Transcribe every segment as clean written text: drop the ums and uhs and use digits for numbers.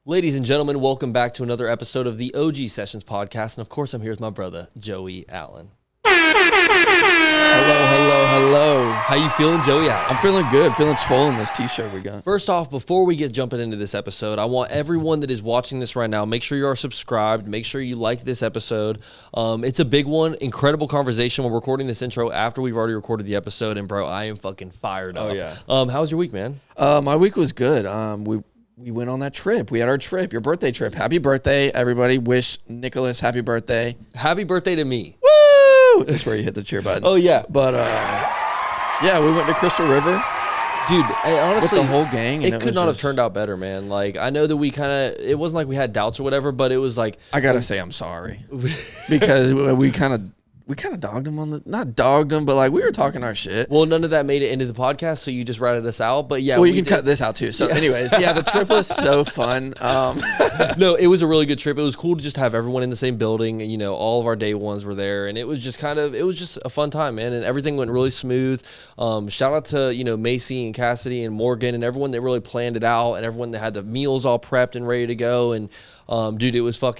Ladies and gentlemen, welcome back to another episode of the OG Sessions podcast. And of course, I'm here with my brother, Joey Allen. Hello. How you feeling, Joey Allen? I'm feeling good, feeling swollen, this t-shirt we got. First off, before we get jumping into this episode, I want everyone that is watching this right now, make sure you are subscribed, make sure you like this episode. It's a big one, incredible conversation. We're recording this intro after we've already recorded the episode, and bro, I am fucking fired up. Oh, yeah. How was your week, man? My week was good. We went on that trip. We had our trip, your birthday trip. Happy birthday, everybody. Wish Nicholas happy birthday. Happy birthday to me. Woo! That's where you hit the cheer button. Oh, yeah. But, yeah, we went to Crystal River. Dude, honestly, with the whole gang. And it could not have turned out better, man. Like, I know that we kind of, it wasn't like we had doubts or whatever, but it was like. I got to say I'm sorry. Because we kind of dogged him not dogged him, but like we were talking our shit. Well, none of that made it into the podcast, so you just ratted us out. But yeah, well, you can cut this out too. So, anyways, yeah, the trip was so fun. No, it was a really good trip. It was cool to just have everyone in the same building. You know, all of our day ones were there, and it was just a fun time, man. And everything went really smooth. Shout out to Macy and Cassidy and Morgan and everyone that really planned it out, and everyone that had the meals all prepped and ready to go. And dude, it was a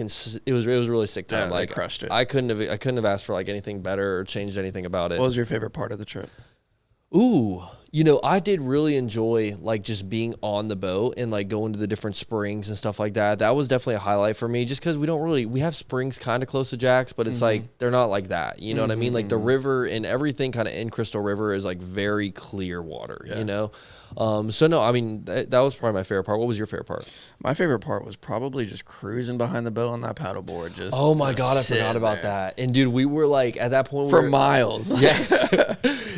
really sick time. Yeah, like, they crushed it. I couldn't have asked for like anything better or changed anything about it. What was your favorite part of the trip? Ooh, I did really enjoy like just being on the boat and like going to the different springs and stuff like that. That was definitely a highlight for me, just because we have springs kind of close to Jack's, but it's like they're not like that. You know what I mean? Like the river and everything kind of in Crystal River is like very clear water. Yeah. So no, I mean that was probably my favorite part. What was your favorite part? My favorite part was probably just cruising behind the boat on that paddleboard. Oh my God, I forgot about that. And dude, we were like at that point for miles. Yeah.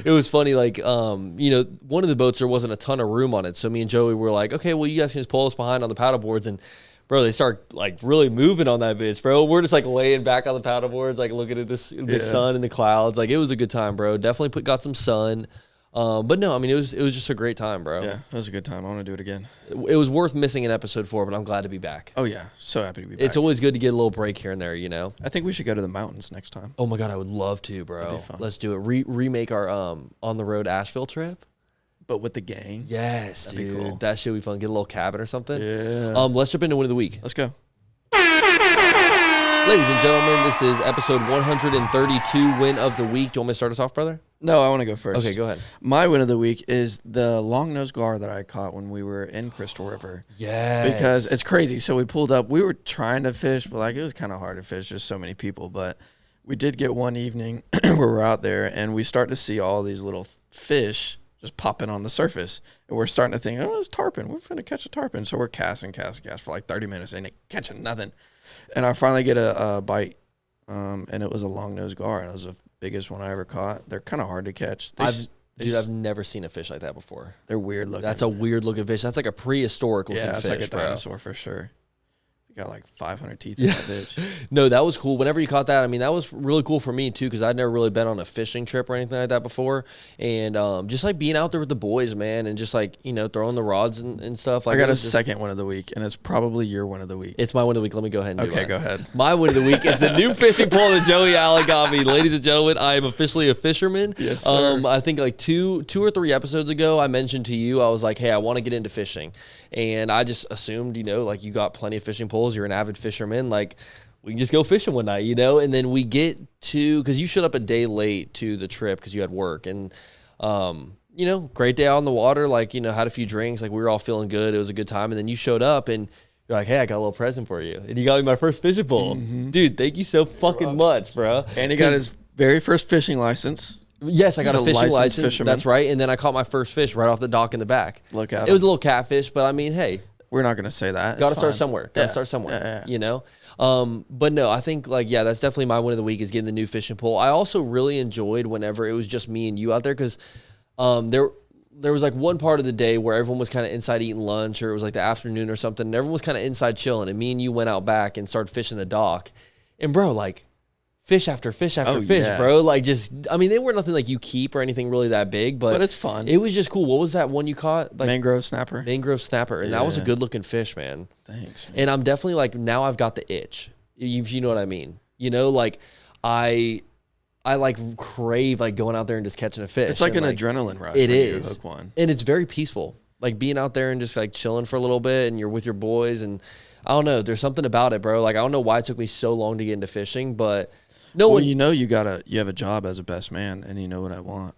It was funny, like, one of the boats, there wasn't a ton of room on it. So me and Joey were like, okay, well, you guys can just pull us behind on the paddle boards. And, bro, they start, like, really moving on that bitch, bro. We're just, like, laying back on the paddle boards, like, looking at this sun and the clouds. Like, it was a good time, bro. Definitely got some sun. But no, I mean, it was just a great time, bro. Yeah, it was a good time. I want to do it again. It was worth missing an episode 4, but I'm glad to be back. Oh, yeah. So happy to be back. It's always good to get a little break here and there, I think we should go to the mountains next time. Oh, my God, I would love to, bro. That'd be fun. Let's do it. Remake our on-the-road Asheville trip. But with the gang? Yes, That'd dude. be cool. That shit would be fun. Get a little cabin or something. Yeah. Let's jump into Win of the Week. Let's go. Ladies and gentlemen, this is episode 132, Win of the Week. Do you want me to start us off, brother? No, I want to go first. Okay, go ahead. My win of the week is the long-nosed gar that I caught when we were in Crystal River. Yes. Because it's crazy. So we pulled up. We were trying to fish, but like it was kind of hard to fish. Just so many people. But we did get one evening where we're out there, and we start to see all these little fish just popping on the surface. And we're starting to think, oh, it's tarpon. We're going to catch a tarpon. So we're casting for like 30 minutes, and catching nothing. And I finally get a bite, and it was a long-nosed gar, and it was the biggest one I ever caught. They're kind of hard to catch. I've never seen a fish like that before. They're weird looking. That's a weird looking fish. That's like a prehistoric looking fish. Yeah, it's like a dinosaur for sure. You got like 500 teeth in that bitch. No, that was cool. Whenever you caught that, I mean, that was really cool for me too, because I'd never really been on a fishing trip or anything like that before. And just like being out there with the boys, man, and just like, throwing the rods and stuff. Like, I got a second one of the week, and it's probably your one of the week. It's my one of the week. Let me go ahead and do it. Okay, go ahead. My one of the week is the new fishing pole that Joey Allen got me. Ladies and gentlemen, I am officially a fisherman. Yes, sir. I think like two or three episodes ago, I mentioned to you, I was like, hey, I want to get into fishing. And I just assumed, like you got plenty of fishing poles. You're an avid fisherman. Like, we can just go fishing one night, And then we get to, because you showed up a day late to the trip because you had work. And, great day out on the water. Like, had a few drinks. Like, we were all feeling good. It was a good time. And then you showed up and you're like, hey, I got a little present for you. And you got me my first fishing pole. Mm-hmm. Dude, thank you so fucking much, bro. And he got his very first fishing license. Yes, I got a fishing license. Fisherman. That's right. And then I caught my first fish right off the dock in the back. Look at it. It was a little catfish, but I mean, hey. We're not going to say that. Got to start somewhere. Yeah. But no, I think that's definitely my win of the week is getting the new fishing pole. I also really enjoyed whenever it was just me and you out there because there was like one part of the day where everyone was kind of inside eating lunch, or it was like the afternoon or something, and everyone was kind of inside chilling, and me and you went out back and started fishing the dock. And bro, like, fish after fish after fish, bro. Like, they were nothing like you keep or anything really that big, but it's fun. It was just cool. What was that one you caught? Like, mangrove snapper. And that was a good looking fish, man. Thanks, man. And I'm definitely like, now I've got the itch. You know what I mean? Like, I like crave like going out there and just catching a fish. It's like an adrenaline rush. It when is. You hook one. And it's very peaceful. Like being out there and just like chilling for a little bit, and you're with your boys, and I don't know. There's something about it, bro. Like, I don't know why it took me so long to get into fishing, but Well, you have a job as a best man, and you know what I want.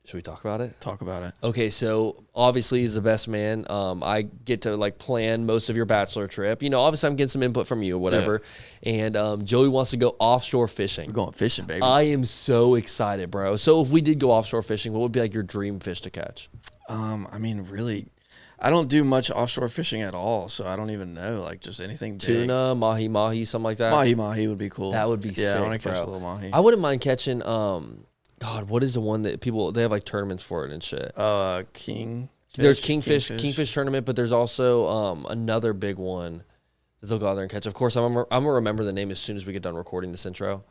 Should we talk about it? Talk about it. Okay, so obviously he's the best man. I get to like plan most of your bachelor trip. You know, obviously I'm getting some input from you or whatever. Yeah. And Joey wants to go offshore fishing. We're going fishing, baby. I am so excited, bro. So if we did go offshore fishing, what would be like your dream fish to catch? I mean, really, I don't do much offshore fishing at all, so I don't even know. Like, just anything big. Tuna, mahi, something like that. Mahi would be cool. That would be sick, Yeah, I want to catch bro. a little mahi. I wouldn't mind catching. God, what is the one that they have like tournaments for it and shit? There's Kingfish tournament, but there's also another big one that they'll go out there and catch. Of course, I'm gonna remember the name as soon as we get done recording this intro.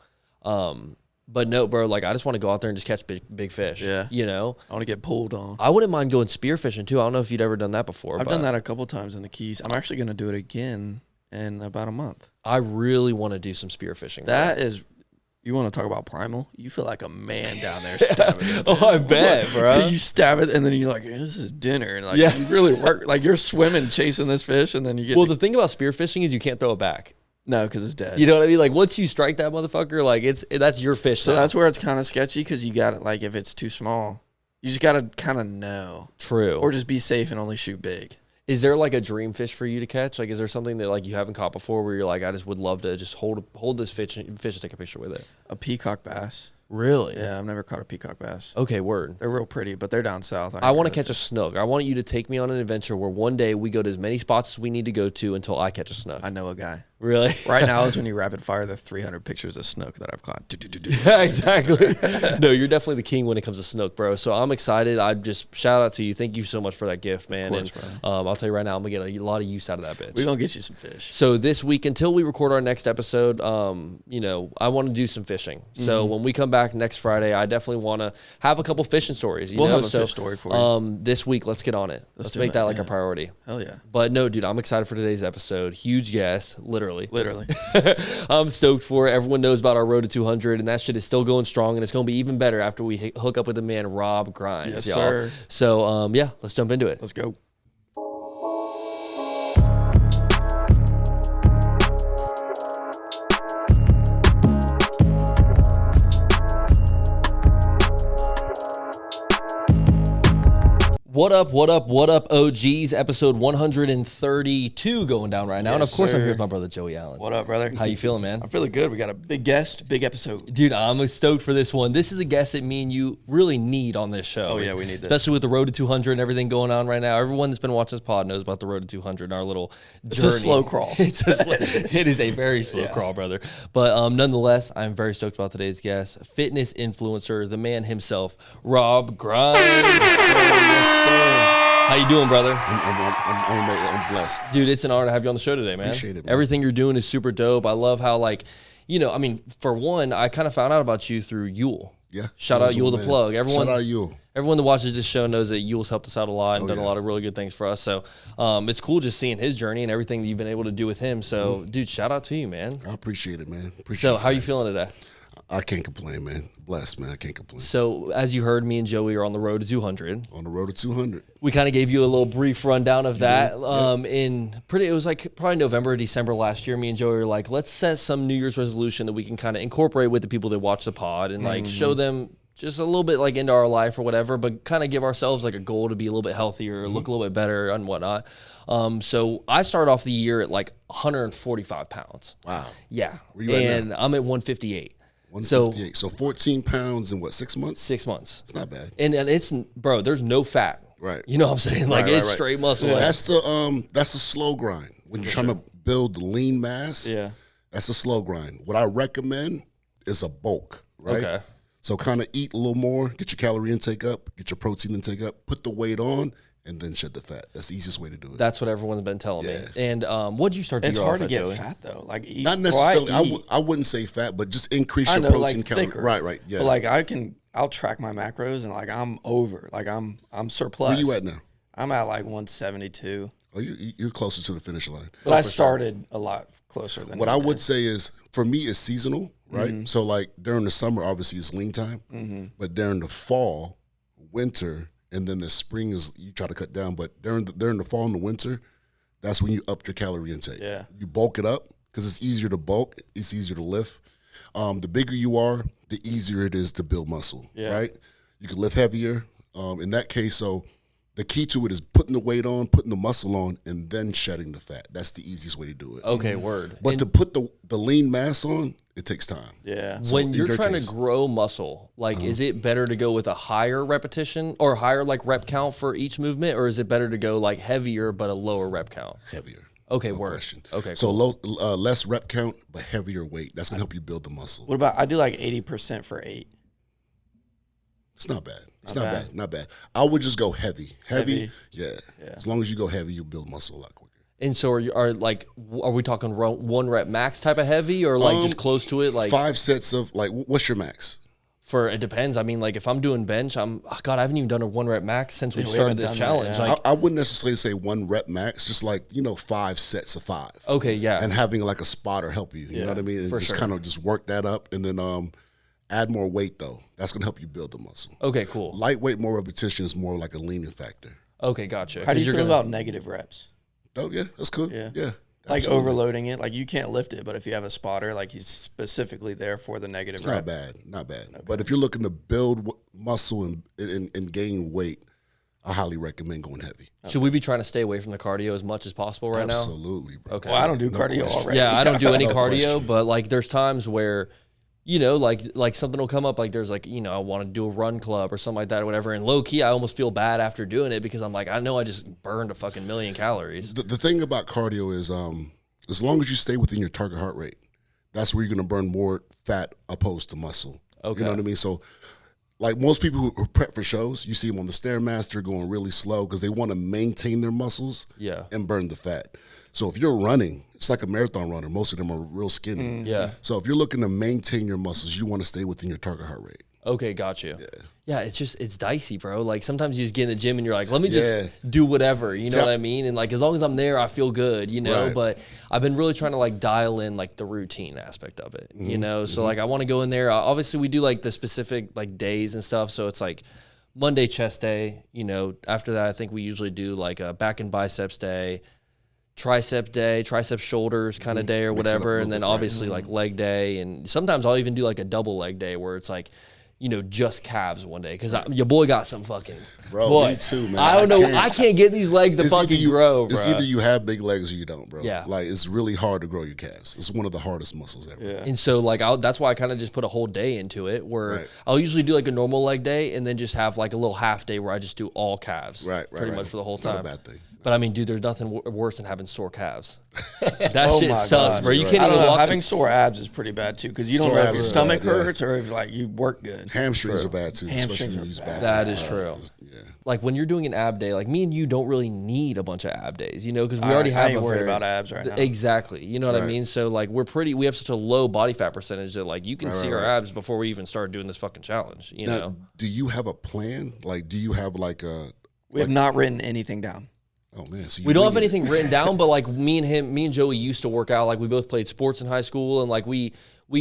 But no, bro, like I just want to go out there and just catch big fish. Yeah. You know? I want to get pulled on. I wouldn't mind going spearfishing too. I don't know if you'd ever done that before. I've done that a couple times in the Keys. I'm actually going to do it again in about a month. I really want to do some spearfishing. That is, you want to talk about primal? You feel like a man down there stabbing it. Oh, I bet, bro. You stab it, and then you're like, this is dinner. And like, you really work. Like, you're swimming, chasing this fish, and then you get. Well, the thing about spearfishing is you can't throw it back. No, because it's dead. You know what I mean? Like, once you strike that motherfucker, like, that's your fish. So that's where it's kind of sketchy, because you got it, like, if it's too small, you just got to kind of know. True. Or just be safe and only shoot big. Is there like a dream fish for you to catch? Like, is there something that like you haven't caught before where you're like, I just would love to just hold this fish and take a picture with it? A peacock bass. Really? Yeah, I've never caught a peacock bass. Okay, word. They're real pretty, but they're down south. I want to catch a snook. I want you to take me on an adventure where one day we go to as many spots as we need to go to until I catch a snook. I know a guy. Really? Right now is when you rapid fire the 300 pictures of snook that I've caught. Yeah, exactly. No, you're definitely the king when it comes to snook, bro. So I'm excited. I just shout out to you. Thank you so much for that gift, man. Of course, and I'll tell you right now, I'm gonna get a lot of use out of that bitch. We're gonna get you some fish. So this week, until we record our next episode, you know, I want to do some fishing. So when we come back next Friday, I definitely want to have a couple fishing stories. We'll have a fish story for you. This week, let's get on it. Let's make that like a priority. Hell yeah. But no, dude, I'm excited for today's episode. Huge guest, literally. I'm stoked for it. Everyone knows about our road to 200, and that shit is still going strong, and it's going to be even better after we hook up with the man Rob Grindz, yes, y'all. Sir. So, yeah, let's jump into it. Let's go. What up, OGs? Episode 132 going down right now. And of course, I'm here with my brother, Joey Allen. What up, brother? How you feeling, man? I'm feeling good. We got a big guest, big episode. Dude, I'm stoked for this one. This is a guest that me and you really need on this show. Oh, yeah, we need this. Especially with the road to 200 and everything going on right now. Everyone that's been watching this pod knows about the road to 200 and our little journey. It's a slow crawl. It is a very slow crawl, brother. But nonetheless, I'm very stoked about today's guest. Fitness influencer, the man himself, Rob Grindz. Yes, sir. How you doing, brother? I'm blessed. Dude, it's an honor to have you on the show today, man. Appreciate it, man. Everything you're doing is super dope. I love how, like, you know, I mean, for one, I kind of found out about you through Yule. Yeah. Shout out Yule the Plug. Shout out Yule. Everyone that watches this show knows that Yule's helped us out a lot and done a lot of really good things for us. So it's cool just seeing his journey and everything that you've been able to do with him. So, dude, shout out to you, man. I appreciate it, man. So how are you feeling today? I can't complain, man. Blessed, man. I can't complain. So as you heard, me and Joey are on the road to 200. On the road to 200. We kind of gave you a little brief rundown of that. It was like probably November or December last year. Me and Joey were like, let's set some New Year's resolution that we can kind of incorporate with the people that watch the pod and like show them just a little bit like into our life or whatever, but kind of give ourselves like a goal to be a little bit healthier, look a little bit better and whatnot. So I started off the year at like 145 pounds. Wow. Yeah. Where you at and now? I'm at 158. 158. So 14 pounds in what, 6 months? 6 months. It's not bad. And it's, bro, there's no fat. Right. You know what I'm saying? Like Right, it's right. straight muscle. Yeah. That's the slow grind. When you're trying to build lean mass, that's a slow grind. What I recommend is a bulk, right? Okay. So kind of eat a little more, get your calorie intake up, get your protein intake up, put the weight on, and then shed the fat. That's the easiest way to do it. That's what everyone's been telling me. And what'd you start to It's do hard to off at, get Joey? fat, though. Like, Not necessarily. I wouldn't say fat, but just increase your protein calorie. thicker. Right. Yeah. But like, I'll track my macros and like I'm over. Like I'm surplus. Where you at now? I'm at like 172. Oh, you're closer to the finish line. But I started a lot closer than What you I did. would say is, for me, it's seasonal, right? So like during the summer, obviously it's lean time, but during the fall, winter, and then the spring is you try to cut down. But during the fall and the winter, that's when you up your calorie intake. Yeah. You bulk it up because it's easier to bulk. It's easier to lift. The bigger you are, the easier it is to build muscle, right? You can lift heavier. In that case, so the key to it is putting the weight on, putting the muscle on, and then shedding the fat. That's the easiest way to do it. Okay, word. But to put the lean mass on, it takes time. Yeah. So when you're trying to grow muscle, like, is it better to go with a higher repetition or higher like rep count for each movement, or is it better to go like heavier but a lower rep count? Heavier. Okay, No word. question. Okay, So cool. less rep count, but heavier weight. That's gonna help you build the muscle. What about, I do like 80% for 8. It's not bad. It's Not not bad. bad. Not bad. I would just go heavy. Heavy. Yeah. As long as you go heavy, you build muscle a lot quicker. And so are we talking 1 rep max type of heavy or like just close to it? Like 5 sets of like, what's your max? it depends. I mean, like if I'm doing bench, I haven't even done a 1 rep max since we we started haven't this done challenge. that, yeah. Like, I wouldn't necessarily say 1 rep max, just like, 5 sets of 5. okay, yeah. And having like a spotter help you. You know what I mean? And for just sure. kind of just work that up and then add more weight though. That's gonna help you build the muscle. Okay, cool. Lightweight, more repetition is more like a leaning factor. Okay, gotcha. How do 'Cause you you're feel gonna- about negative reps? Oh yeah, that's cool. Yeah. Yeah. Like absolutely. overloading it, like you can't lift it, but if you have a spotter, like he's specifically there for the negative It's rep. not bad, not bad. But if you're looking to build muscle and gain weight, I highly recommend going heavy. Should we be trying to stay away from the cardio as much as possible right now? Absolutely, bro. Okay. Well, I don't do No cardio question. already. Yeah, I don't do any No cardio, question. but like there's times where, like something will come up, like there's like, I want to do a run club or something like that or whatever. And low key, I almost feel bad after doing it because I'm like, I know I just burned a fucking million calories. The thing about cardio is as long as you stay within your target heart rate, that's where you're going to burn more fat opposed to muscle. Okay. You know what I mean? So like most people who prep for shows, you see them on the Stairmaster going really slow because they want to maintain their muscles Yeah. and burn the fat. So if you're running, it's like a marathon runner. Most of them are real skinny. Yeah. So if you're looking to maintain your muscles, you want to stay within your target heart rate. Okay, got you. Yeah, it's dicey, bro. Like sometimes you just get in the gym and you're like, let me just Yeah. do whatever, you know See, what I mean? And like as long as I'm there, I feel good, Right. But I've been really trying to like dial in like the routine aspect of it, So like I want to go in there. Obviously we do like the specific like days and stuff, so it's like Monday chest day, after that I think we usually do like a back and biceps day, tricep day, tricep shoulders kind of day or Mix it up a whatever, little and then bit, right. obviously like leg day, and sometimes I'll even do like a double leg day where it's like just calves one day because your boy got some fucking Bro, me too, man. I don't know. I can't get these legs to It's either fucking you- grow, bro. It's either you have big legs or you don't, bro. Yeah. Like it's really hard to grow your calves. It's one of the hardest muscles ever. Yeah. And so like that's why I kind of just put a whole day into it where Right. I'll usually do like a normal leg day and then just have like a little half day where I just do all calves. Right, Pretty much for the whole It's time. not a bad thing. But I mean, dude, there's nothing worse than having sore calves. That shit my sucks, God, bro. You you're can't I don't even know. walk. Having sore abs is pretty bad too because you don't Sore know if abs your is stomach bad, yeah. hurts or if like you work good. Hamstrings are bad too. Hamstrings especially when are you use bad. back. That is true. Yeah. Like when you're doing an ab day, like me and you don't really need a bunch of ab days, because we already have I ain't a worried very- about abs right now. Exactly. You know what I Right. mean? So like we have such a low body fat percentage that like you can see our right. abs before we even start doing this fucking challenge, you know? Now, do you have a plan? Like, do you have like a? We have not written anything down. Oh man, so you We don't have winging it. anything written down, but like me and Joey used to work out. Like we both played sports in high school, and like we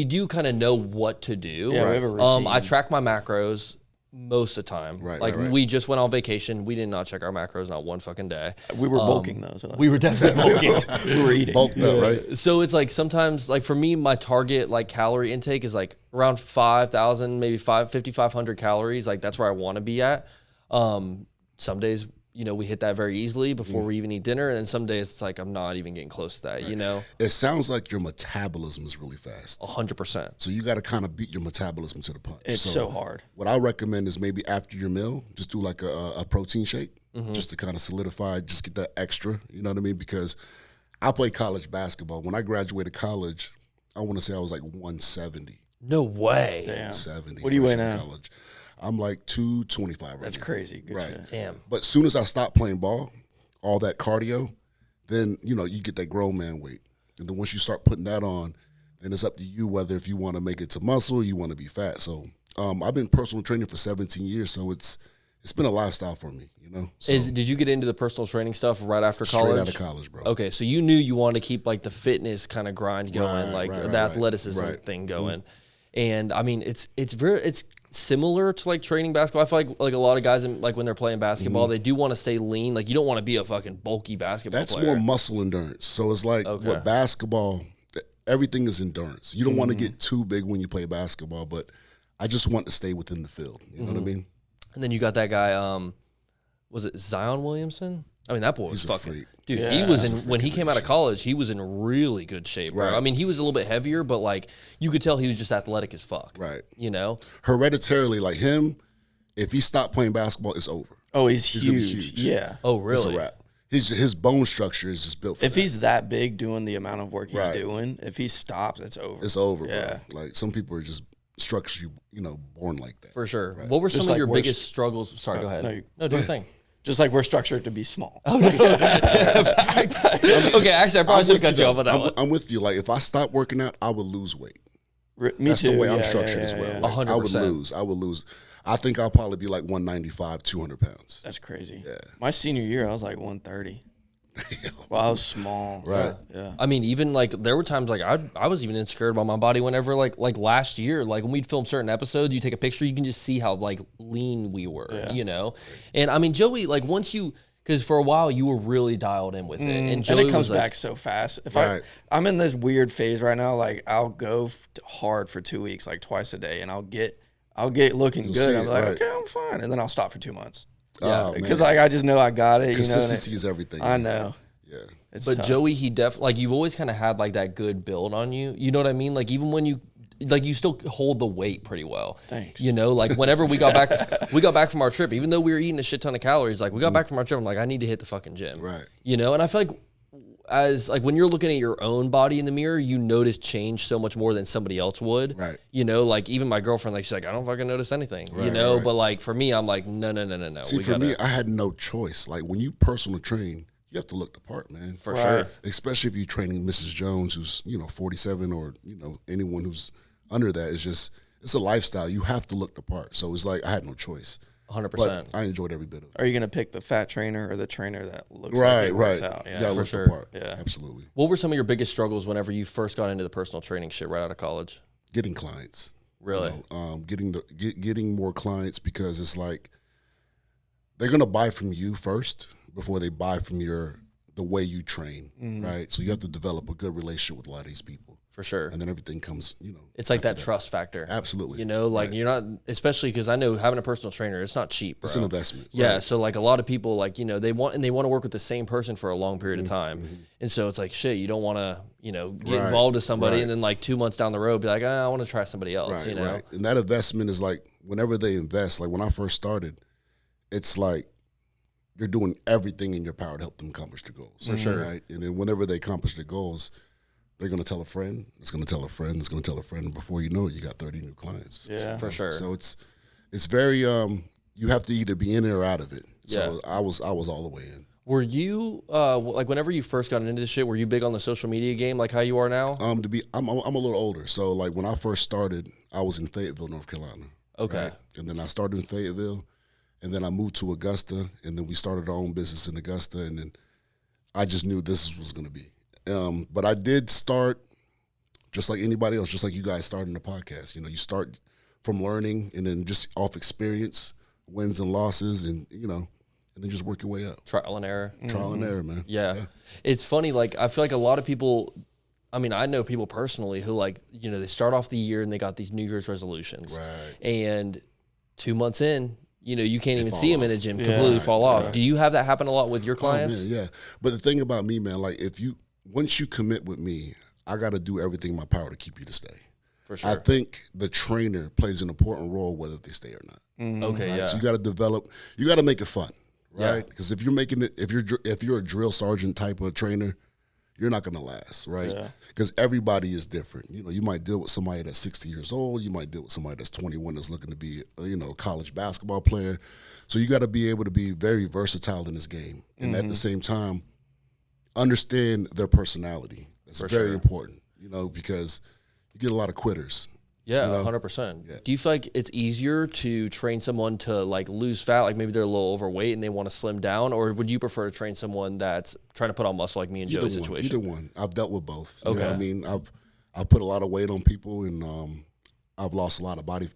do kind of know what to do. Yeah, we have a routine. I track my macros most of the time. Right, Like right. we just went on vacation. We did not check our macros not one fucking day. We were bulking though. So We were definitely bulking. we were eating. bulked up, right? So it's like sometimes, like for me, my target like calorie intake is like around 5,000, maybe 5,500 calories. Like that's where I want to be at. Some days, we hit that very easily before we even eat dinner, and then some days it's like I'm not even getting close to that. It sounds like your metabolism is really fast. 100%. So you got to kind of beat your metabolism to the punch. It's so hard. What I recommend is maybe after your meal, just do like a protein shake, Mm-hmm. just to kind of solidify, just get that extra. You know what I mean? Because I played college basketball. When I graduated college, I want to say I was like 170. No way. Damn. 70. What do you weigh fresh out of now? College. I'm like 225 right That's now. crazy. Good Right. shit. Damn. But as soon as I stopped playing ball, all that cardio, then, you get that grown man weight. And then once you start putting that on, then it's up to you whether if you want to make it to muscle or you want to be fat. So I've been personal training for 17 years, so it's been a lifestyle for me, So Did you get into the personal training stuff right after straight college? out of college, bro. Okay, so you knew you wanted to keep like the fitness kind of grind going, Right, like right, the right, athleticism right. thing going. And I mean, it's similar to like training basketball. I feel like a lot of guys like when they're playing basketball, they do want to stay lean. Like you don't want to be a fucking bulky basketball That's player. more muscle endurance. So it's like with basketball, everything is endurance. You don't want to get too big when you play basketball, but I just want to stay within the field. You know what I mean? And then you got that guy, was it Zion Williamson? I mean, that boy was fucking, dude, he was when he came out of college, he was in really good shape, bro. Right. I mean, he was a little bit heavier, but like you could tell he was just athletic as fuck. Right. You know? Hereditarily, like him, if he stopped playing basketball, it's over. Oh, he's gonna be huge. huge. Yeah. Oh, It's really? a wrap. His bone structure is just built for If that. he's that big doing the amount of work he's Right. doing, if he stops, it's over. It's over, Yeah. bro. Like some people are just structurally, born like that. For sure. What were some Just of like your we're- biggest struggles? Sorry, go ahead. no, Do your thing. Just like we're structured to be small. Okay, actually, I probably should have cut you off on that one. I'm with you. Like if I stopped working out, I would lose weight. Me That's too. the way I'm Yeah, structured yeah, as well. yeah. Like, I would 100%. lose. I would lose. I think I'll probably be like 195, 200 pounds. That's crazy. Yeah. My senior year, I was like 130. Well, I was small. Right. Yeah. I mean, even like there were times like I was even insecure about my body whenever like last year, like when we'd film certain episodes, you take a picture, you can just see how like lean we were, you know? And I mean, Joey, like once you, because for a while you were really dialed in with it. And Joey And it comes was like, back so fast. If Right. I'm in this weird phase right now, like I'll go hard for 2 weeks, like twice a day, and I'll get looking You'll good. see I'm it, like, right. okay, I'm fine, and then I'll stop for 2 months. Oh, Because man. like I just know I got it. Consistency you know, is everything. I man. know. Yeah. It's but tough. Joey, he like you've always kind of had like that good build on you. You know what I mean? Like even when you like you still hold the weight pretty well. Thanks. You know, like whenever we got back from our trip, even though we were eating a shit ton of calories, like we got back from our trip, I'm like, I need to hit the fucking gym. Right. You know, and I feel like as like when you're looking at your own body in the mirror, you notice change so much more than somebody else would. Right. You know, like even my girlfriend, like she's like, I don't fucking notice anything. You Right, know, right. but like for me, I'm like, no. See, for me, I had no choice. Like when you personal train, you have to look the part, man. For sure. Especially if you're training Mrs. Jones, who's 47, or anyone who's under that. It's a lifestyle. You have to look the part. So it's like I had no choice. 100%. But I enjoyed every bit of it. Are you gonna pick the fat trainer or the trainer that looks like he works out? You Yeah. gotta for look sure. the part. Yeah. Absolutely. What were some of your biggest struggles whenever you first got into the personal training shit right out of college? Getting clients. Really? Getting more clients, because it's like they're gonna buy from you first before they buy from the way you train, right? So you have to develop a good relationship with a lot of these people, For sure. and then everything comes, It's like after that trust factor. Absolutely. You know, like Right. you're not, especially because I know having a personal trainer, it's not cheap, bro. It's an investment. Yeah, right? so like a lot of people, like they want to work with the same person for a long period of Mm-hmm. time, and so it's like shit. You don't want to, get Right, involved with somebody, right. and then like 2 months down the road, be like, I want to try somebody else. Right, You know, right. And that investment is like whenever they invest. Like when I first started, it's like you're doing everything in your power to help them accomplish their goals. For sure. Right. And then whenever they accomplish their goals, they're gonna tell a friend. It's gonna tell a friend. It's gonna tell a friend. And before you know it, you got 30 new clients. Yeah. for sure. So it's very you have to either be in it or out of it. So Yeah. I was all the way in. Were you like whenever you first got into this shit? Were you big on the social media game, like how you are now? I'm a little older. So like when I first started, I was in Fayetteville, North Carolina. Okay. Right? And then I started in Fayetteville, and then I moved to Augusta, and then we started our own business in Augusta, and then I just knew this was going to be. But I did start just like anybody else, just like you guys starting the podcast. You start from learning, and then just off experience, wins and losses, and and then just work your way up. Trial and error. Trial and error, man. Yeah. It's funny. Like, I feel like a lot of people, I mean, I know people personally who like, they start off the year and they got these New Year's resolutions. Right. And 2 months in, you can't even fall see them in off. a gym, completely fall off. right. Do you have that happen a lot with your clients? Oh, man, yeah. But the thing about me, man, like once you commit with me, I got to do everything in my power to keep you to stay. For sure. I think the trainer plays an important role whether they stay or not. Okay, Right? yeah. So you got to develop. You got to make it fun, Yeah. right? Because if you're making it, if you're a drill sergeant type of trainer, you're not going to last, right? Because everybody is different. You might deal with somebody that's 60 years old. You might deal with somebody that's 21 that's looking to be, a college basketball player. So you got to be able to be very versatile in this game, and at the same time, understand their personality. That's very important, because you get a lot of quitters. Yeah, 100%. Do you feel like it's easier to train someone to like lose fat, like maybe they're a little overweight and they want to slim down, or would you prefer to train someone that's trying to put on muscle like me and Joe's situation? Either one. I've dealt with both. Okay. I mean, I've put a lot of weight on people, and I've lost a lot of body.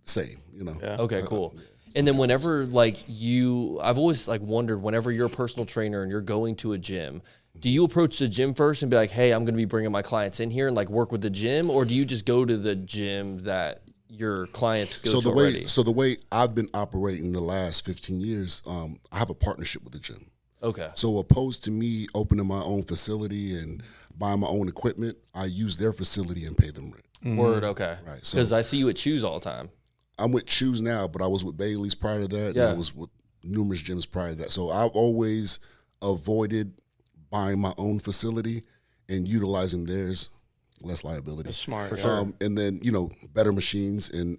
Same, you know. Yeah. Okay, cool. And then whenever like I've always like wondered whenever you're a personal trainer and you're going to a gym, do you approach the gym first and be like, hey, I'm going to be bringing my clients in here and like work with the gym, or do you just go to the gym that your clients go to already? So the way I've been operating the last 15 years, I have a partnership with the gym. Okay. So opposed to me opening my own facility and buying my own equipment, I use their facility and pay them rent. Word, okay. Right. Because So I see you at Choose all the time. I'm with Choose now, but I was with Bailey's prior to that. Yeah. And I was with numerous gyms prior to that. So I've always avoided buying my own facility and utilizing theirs, less liability. That's smart. For sure. And then, better machines. And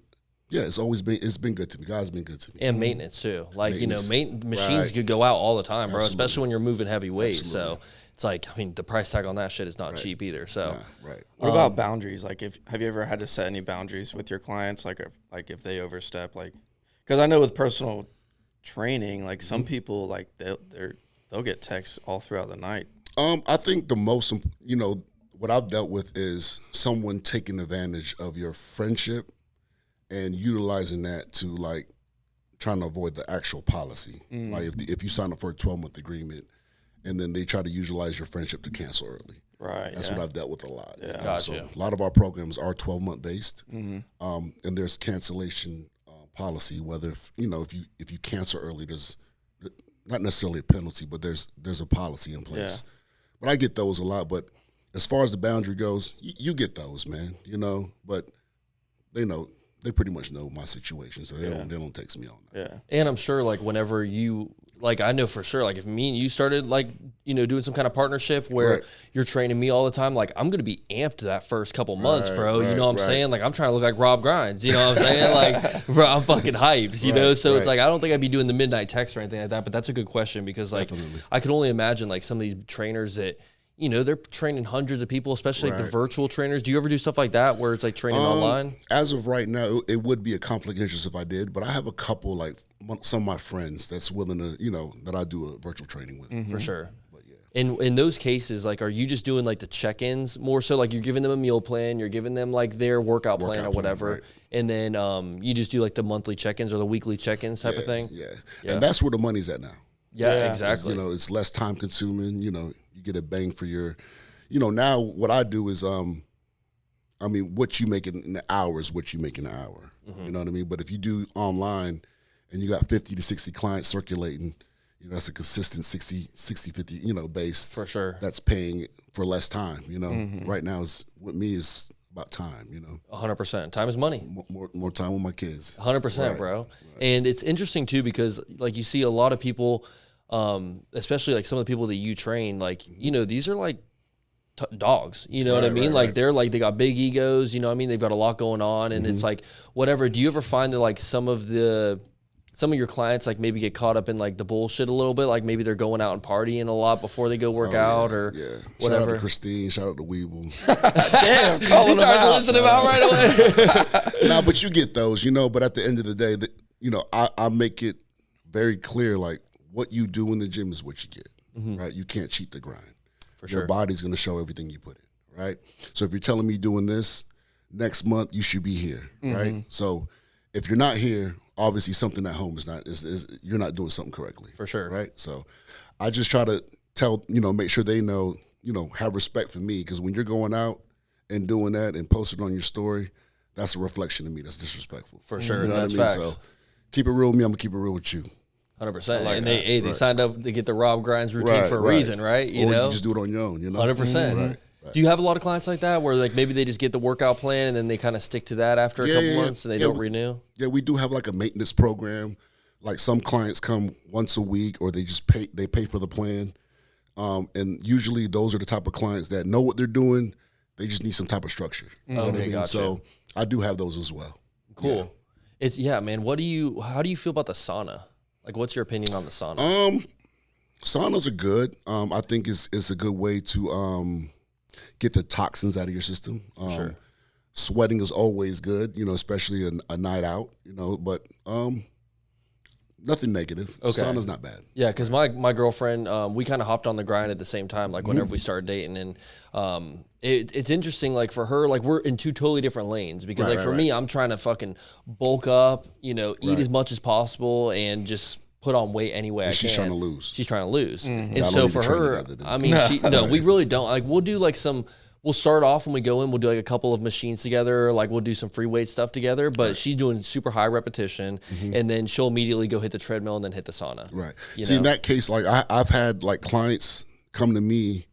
yeah, it's been good to me. God's been good to me. And maintenance too. Like, Maintenance. machines Right. could go out all the time, bro, Absolutely. especially when you're moving heavy weight. Absolutely. So it's like, I mean, the price tag on that shit is not cheap either. So Right. What about boundaries? Like, have you ever had to set any boundaries with your clients? Like if they overstep, like, because I know with personal training, like some people, like they'll get texts all throughout the night. I think the most, what I've dealt with is someone taking advantage of your friendship and utilizing that to like trying to avoid the actual policy. Like if you sign up for a 12-month agreement and then they try to utilize your friendship to cancel early. Right. That's what I've dealt with a lot. Yeah. Gotcha. So a lot of our programs are 12-month based, and there's cancellation policy. Whether if you cancel early, there's not necessarily a penalty, but there's a policy in place. Yeah. But I get those a lot. But as far as the boundary goes, you get those, man. But they pretty much know my situation, so they don't text me on that. Yeah. And I'm sure, like, whenever you, like, I know for sure, like, if me and you started, like, doing some kind of partnership where Right. you're training me all the time, like, I'm going to be amped that first couple months, bro. You right, know what I'm right. saying? Like, I'm trying to look like Rob Grindz. You know what I'm saying? Like, bro, I'm fucking hyped, you know? Right, So it's right. like, I don't think I'd be doing the midnight text or anything like that, but that's a good question because, like, Definitely. I could only imagine, like, some of these trainers that, they're training hundreds of people, especially like the Right. virtual trainers. Do you ever do stuff like that where it's like training online? As of right now, it would be a conflict of interest if I did, but I have a couple, like some of my friends that's willing to, that I do a virtual training with. For sure. But yeah. In those cases, like, are you just doing like the check-ins more so? Like, you're giving them a meal plan, you're giving them like their workout plan or plan, whatever, right. and then you just do like the monthly check-ins or the weekly check-ins type of thing. Yeah. Yeah. And that's where the money's at now. Yeah, Yeah. exactly. It's less time consuming, you get a bang for your, now what I do is, what you make in the hour is what you make in an hour. You know what I mean? But if you do online and you got 50 to 60 clients circulating, that's a consistent 60, 50, base. For sure. That's paying for less time, Right now with me is about time, 100%. Time is money. More time with my kids. 100%, Right. bro. And it's interesting too because like you see a lot of people, especially like some of the people that you train, like these are like dogs, you know what I mean? Like they're like they got big egos, you know what I mean? They've got a lot going on, and it's like whatever. Do you ever find that like some of your clients like maybe get caught up in like the bullshit a little bit, like maybe they're going out and partying a lot before they go work out or Shout out whatever? to Christine. Shout out to Weeble. Damn, calling He them starts out. listening about right away. Nah, but you get those, But at the end of the day, I make it very clear, like what you do in the gym is what you get, right? You can't cheat the grind. For Your sure. body's going to show everything you put in, right? So if you're telling me doing this next month, you should be here, right? So if you're not here, obviously something at home is you're not doing something correctly, For sure. right? So I just try to tell, make sure they know, have respect for me, because when you're going out and doing that and posting on your story, that's a reflection of me. That's disrespectful. For sure. You know That's what I mean? facts. So keep it real with me. I'm gonna keep it real with you. 100%. like And that. they signed up to get the Rob Grindz routine Right, for a right. reason, right? You Or know? you just do it on your own. 100%. Right. Do you have a lot of clients like that where like maybe they just get the workout plan and then they kind of stick to that after a couple months and they don't renew? Yeah, we do have like a maintenance program. Like some clients come once a week, or they just pay for the plan. And usually those are the type of clients that know what they're doing. They just need some type of structure. You know what I mean? Gotcha. So I do have those as well. Cool. It's man. How do you feel about the sauna? Like, what's your opinion on the sauna? Saunas are good. I think it's a good way to get the toxins out of your system. Sure. Sweating is always good, especially a night out, but Nothing negative. Okay. Sauna's not bad. Yeah, because my girlfriend, we kind of hopped on the grind at the same time, like whenever we started dating, and it's interesting. Like for her, like we're in two totally different lanes because like for me, I'm trying to fucking bulk up, eat as much as possible, and just put on weight any way I can. She's trying to lose. She's trying to lose, and Y'all so don't for even train her, together, I mean, we really don't. Like we'll do like some. We'll start off when we go in. We'll do like a couple of machines together. Like we'll do some free weight stuff together. But she's doing super high repetition, and then she'll immediately go hit the treadmill and then hit the sauna. Right. See, in that case, like I've had like clients come to me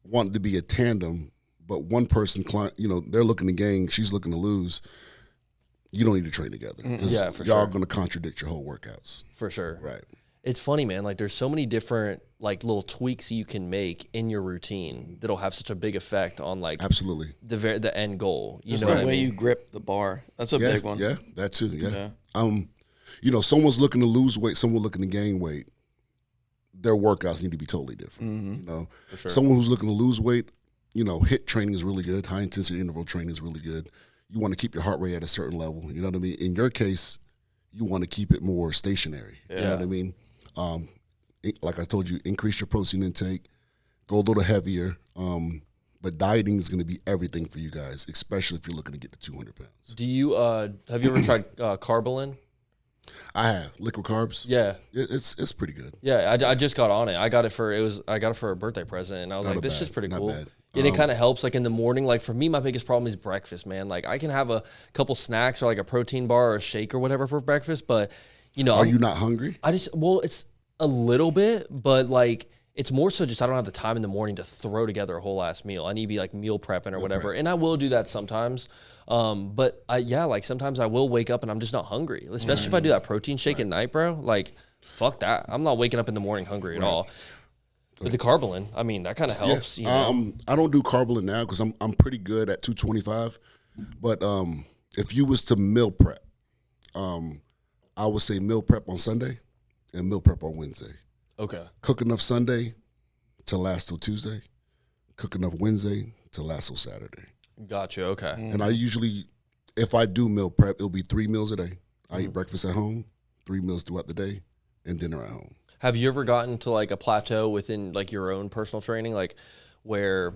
wanting to be a tandem, but one person client, they're looking to gain, she's looking to lose. You don't need to train together. Yeah, for y'all sure. going to contradict your whole workouts. For sure. Right. It's funny, man. Like there's so many different like little tweaks you can make in your routine that'll have such a big effect on like Absolutely. the end goal. Just the way you grip the bar. That's a big one. Yeah, that too. Yeah. Someone's looking to lose weight, someone looking to gain weight. Their workouts need to be totally different. For sure. Someone who's looking to lose weight, HIIT training is really good. High intensity interval training is really good. You want to keep your heart rate at a certain level. You know what I mean? In your case, you want to keep it more stationary. You know what I mean? Like I told you, increase your protein intake, go a little heavier. But dieting is going to be everything for you guys, especially if you're looking to get to 200 pounds. Do you have you ever tried Carbolin? I have liquid carbs. Yeah, it's pretty good. yeah. I just got on it. I got it for a birthday present, and I was like, this is pretty Not cool. bad. And it kind of helps like in the morning. Like for me, my biggest problem is breakfast, man. Like I can have a couple snacks or like a protein bar or a shake or whatever for breakfast, but Are you not hungry? It's a little bit, but like it's more so just I don't have the time in the morning to throw together a whole ass meal. I need to be like meal prepping or whatever, and I will do that sometimes. But like sometimes I will wake up and I'm just not hungry, especially if I do that protein shake at night, bro. Like fuck that, I'm not waking up in the morning hungry at all. But the Carbolin, I mean, that kind of helps. Yeah. I don't do Carbolin now because I'm pretty good at 225. But if you was to meal prep, I would say meal prep on Sunday and meal prep on Wednesday. Okay. Cook enough Sunday to last till Tuesday. Cook enough Wednesday to last till Saturday. Gotcha. Okay. And I usually, if I do meal prep, it'll be 3 meals a day. I eat breakfast at home, 3 meals throughout the day, and dinner at home. Have you ever gotten to like a plateau within like your own personal training, like where,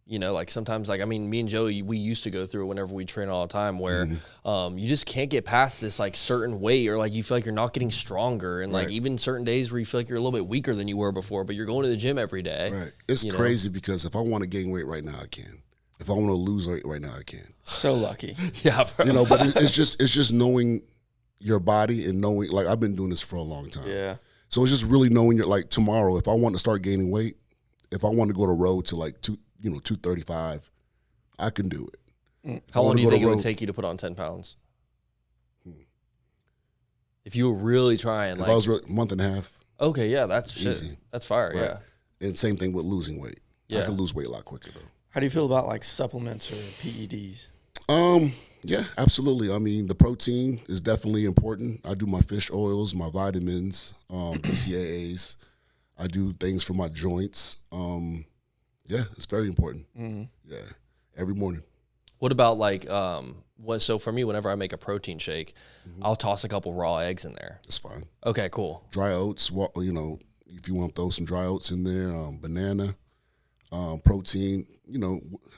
like sometimes like, I mean, me and Joe, we used to go through it whenever we train all the time where you just can't get past this like certain weight or like you feel like you're not getting stronger. And like even certain days where you feel like you're a little bit weaker than you were before, but you're going to the gym every day. Right. It's crazy because if I want to gain weight right now, I can. If I want to lose weight right now, I can. So lucky. Yeah, bro. But it's just knowing your body and knowing, like I've been doing this for a long time. Yeah. So it's just really knowing like tomorrow, if I want to start gaining weight, if I want to go to road to like 235, I can do it. How long do you think it would take you to put on 10 pounds? If you were really trying, if I was a month and a half. Okay, yeah, that's easy. Shit. That's fire, Right. yeah. And same thing with losing weight. Yeah. I can lose weight a lot quicker though. How do you feel about like supplements or PEDs? Yeah, absolutely. I mean, the protein is definitely important. I do my fish oils, my vitamins, BCAAs. I do things for my joints. Yeah, it's very important. Yeah, every morning. What about like, so for me, whenever I make a protein shake, I'll toss a couple raw eggs in there. That's fine. Okay, cool. Dry oats, if you want to throw some dry oats in there, banana, protein,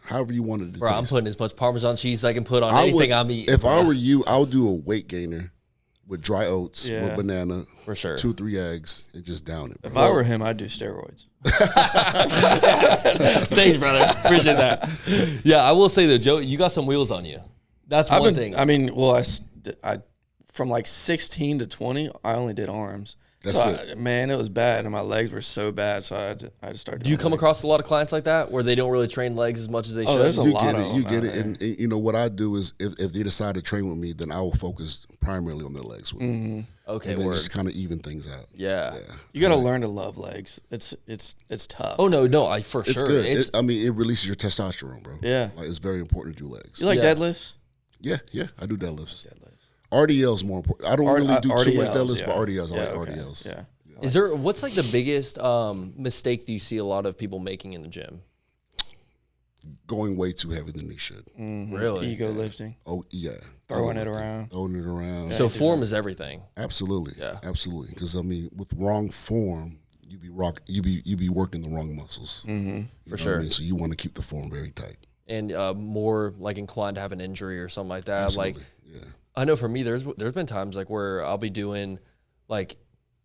however you want it to Bro, taste. I'm putting as much Parmesan cheese as I can put on anything I'm eating. If I were you, I would do a weight gainer with dry oats, with banana, for sure, 2-3 eggs, and just down it. Bro. If I were him, I'd do steroids. Thanks, brother. Appreciate that. Yeah, I will say though, Joe, you got some wheels on you. That's one thing. I mean, I from like 16 to 20, I only did arms. That's it. Man, it was bad, and my legs were so bad, so I just started. Do you come across a lot of clients like that where they don't really train legs as much as they should? There's a lot of them. You get it, and what I do is if they decide to train with me, then I will focus primarily on their legs with me. Okay, and then just kind of even things out. Yeah. You got to learn to love legs. It's tough. Oh no, for it's sure. Good. It releases your testosterone, bro. Yeah, like it's very important to do legs. You like deadlifts? Yeah, I do deadlifts. RDL's more important. I don't really do too much deadlifts, but RDLs, I like RDLs. Yeah. What's like the biggest mistake that you see a lot of people making in the gym? going way too heavy than they should. Really? Ego lifting. Oh yeah, Throwing it around. throwing it around. So form is everything. Absolutely, Yeah. absolutely. Because I mean, with wrong form, you be working the wrong muscles. For sure. I mean? So you want to keep the form very tight. And more like inclined to have an injury or something like that. Absolutely. Like, Yeah. I know for me, there's been times like where I'll be doing like,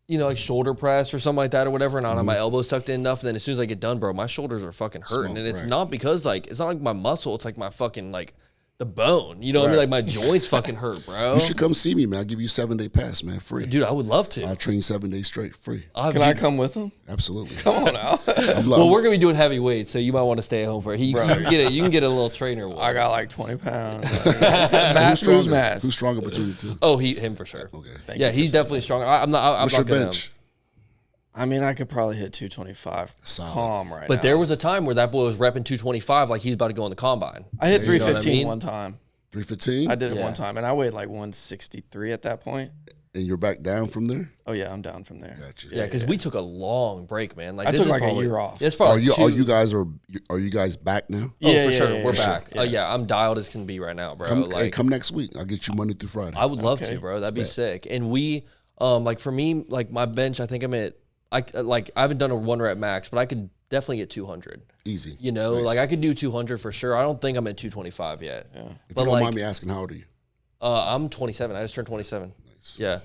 you know, like shoulder press or something like that or whatever, and I don't have my elbows tucked in enough. And then as soon as I get done, bro, my shoulders are fucking hurting. Smoke, And it's right. not because like, it's not like my muscle. It's like my fucking like the bone. You know what I mean? Like my joints fucking hurt, bro. You should come see me, man. I'll give you a 7-day pass, man, free. Dude, I would love to. I'll train 7 days straight, free. Can I come with him? Absolutely. Come on now. Well, we're gonna be doing heavy weights, so you might want to stay at home for it. You can get a little trainer one. I got like 20 pounds. Who's Mass moves stronger? mass. Who's stronger between the two? Oh, him for sure. Okay. Yeah, he's definitely strong. I'm What's your not gonna. bench? I mean, I could probably hit 225 Solid. calm right now. But there was a time where that boy was repping 225 like he's about to go in the combine. I hit You know what I 315 mean? one time. 315? I did it Yeah. one time, and I weighed like 163 at that point. And you're back down from there? Oh yeah, I'm down from there. Gotcha. Yeah, because we took a long break, man. Like I this took is like a probably- year off. It's Are probably you guys back now? Oh, Yeah, for yeah, sure. yeah, We're for back. sure. Yeah, I'm dialed as can be right now, bro. Come, like, hey, come next week. I'll get you Monday through Friday. I would love Okay. to, bro. That'd be sick. And we, like for me, like my bench, I think I'm at, I haven't done a 1 rep max, but I could definitely get 200. Easy. You know, Nice. like I could do 200 for sure. I don't think I'm at 225 yet. Yeah. If but you don't like- mind me asking, how old are you? I'm 27. I just turned 27. Nice. Yeah.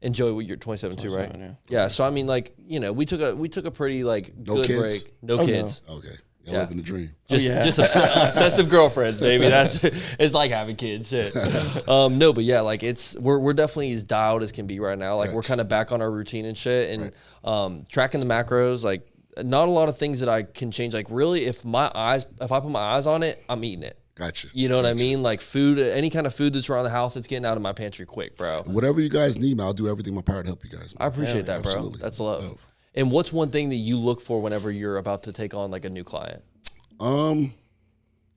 And Joey, you're 27 too, right? 27, Yeah. So I mean, like, you know, we took a pretty like No good kids? break. No Oh, no. kids. Okay. Y'all Yeah. living the dream. Just yeah. just obsessive girlfriends, baby. That's it's like having kids. Shit. No, but yeah, like we're definitely as dialed as can be right now. Like we're kind of back on our routine and shit, and tracking the macros. Like not a lot of things that I can change. Like really, if I put my eyes on it, I'm eating it. Gotcha. You know what I mean? Like food, any kind of food that's around the house, it's getting out of my pantry quick, bro. Whatever you guys need, man, I'll do everything in my power to help you guys. I Man. appreciate that, bro. absolutely. That's love. Love. And what's one thing that you look for whenever you're about to take on like a new client? You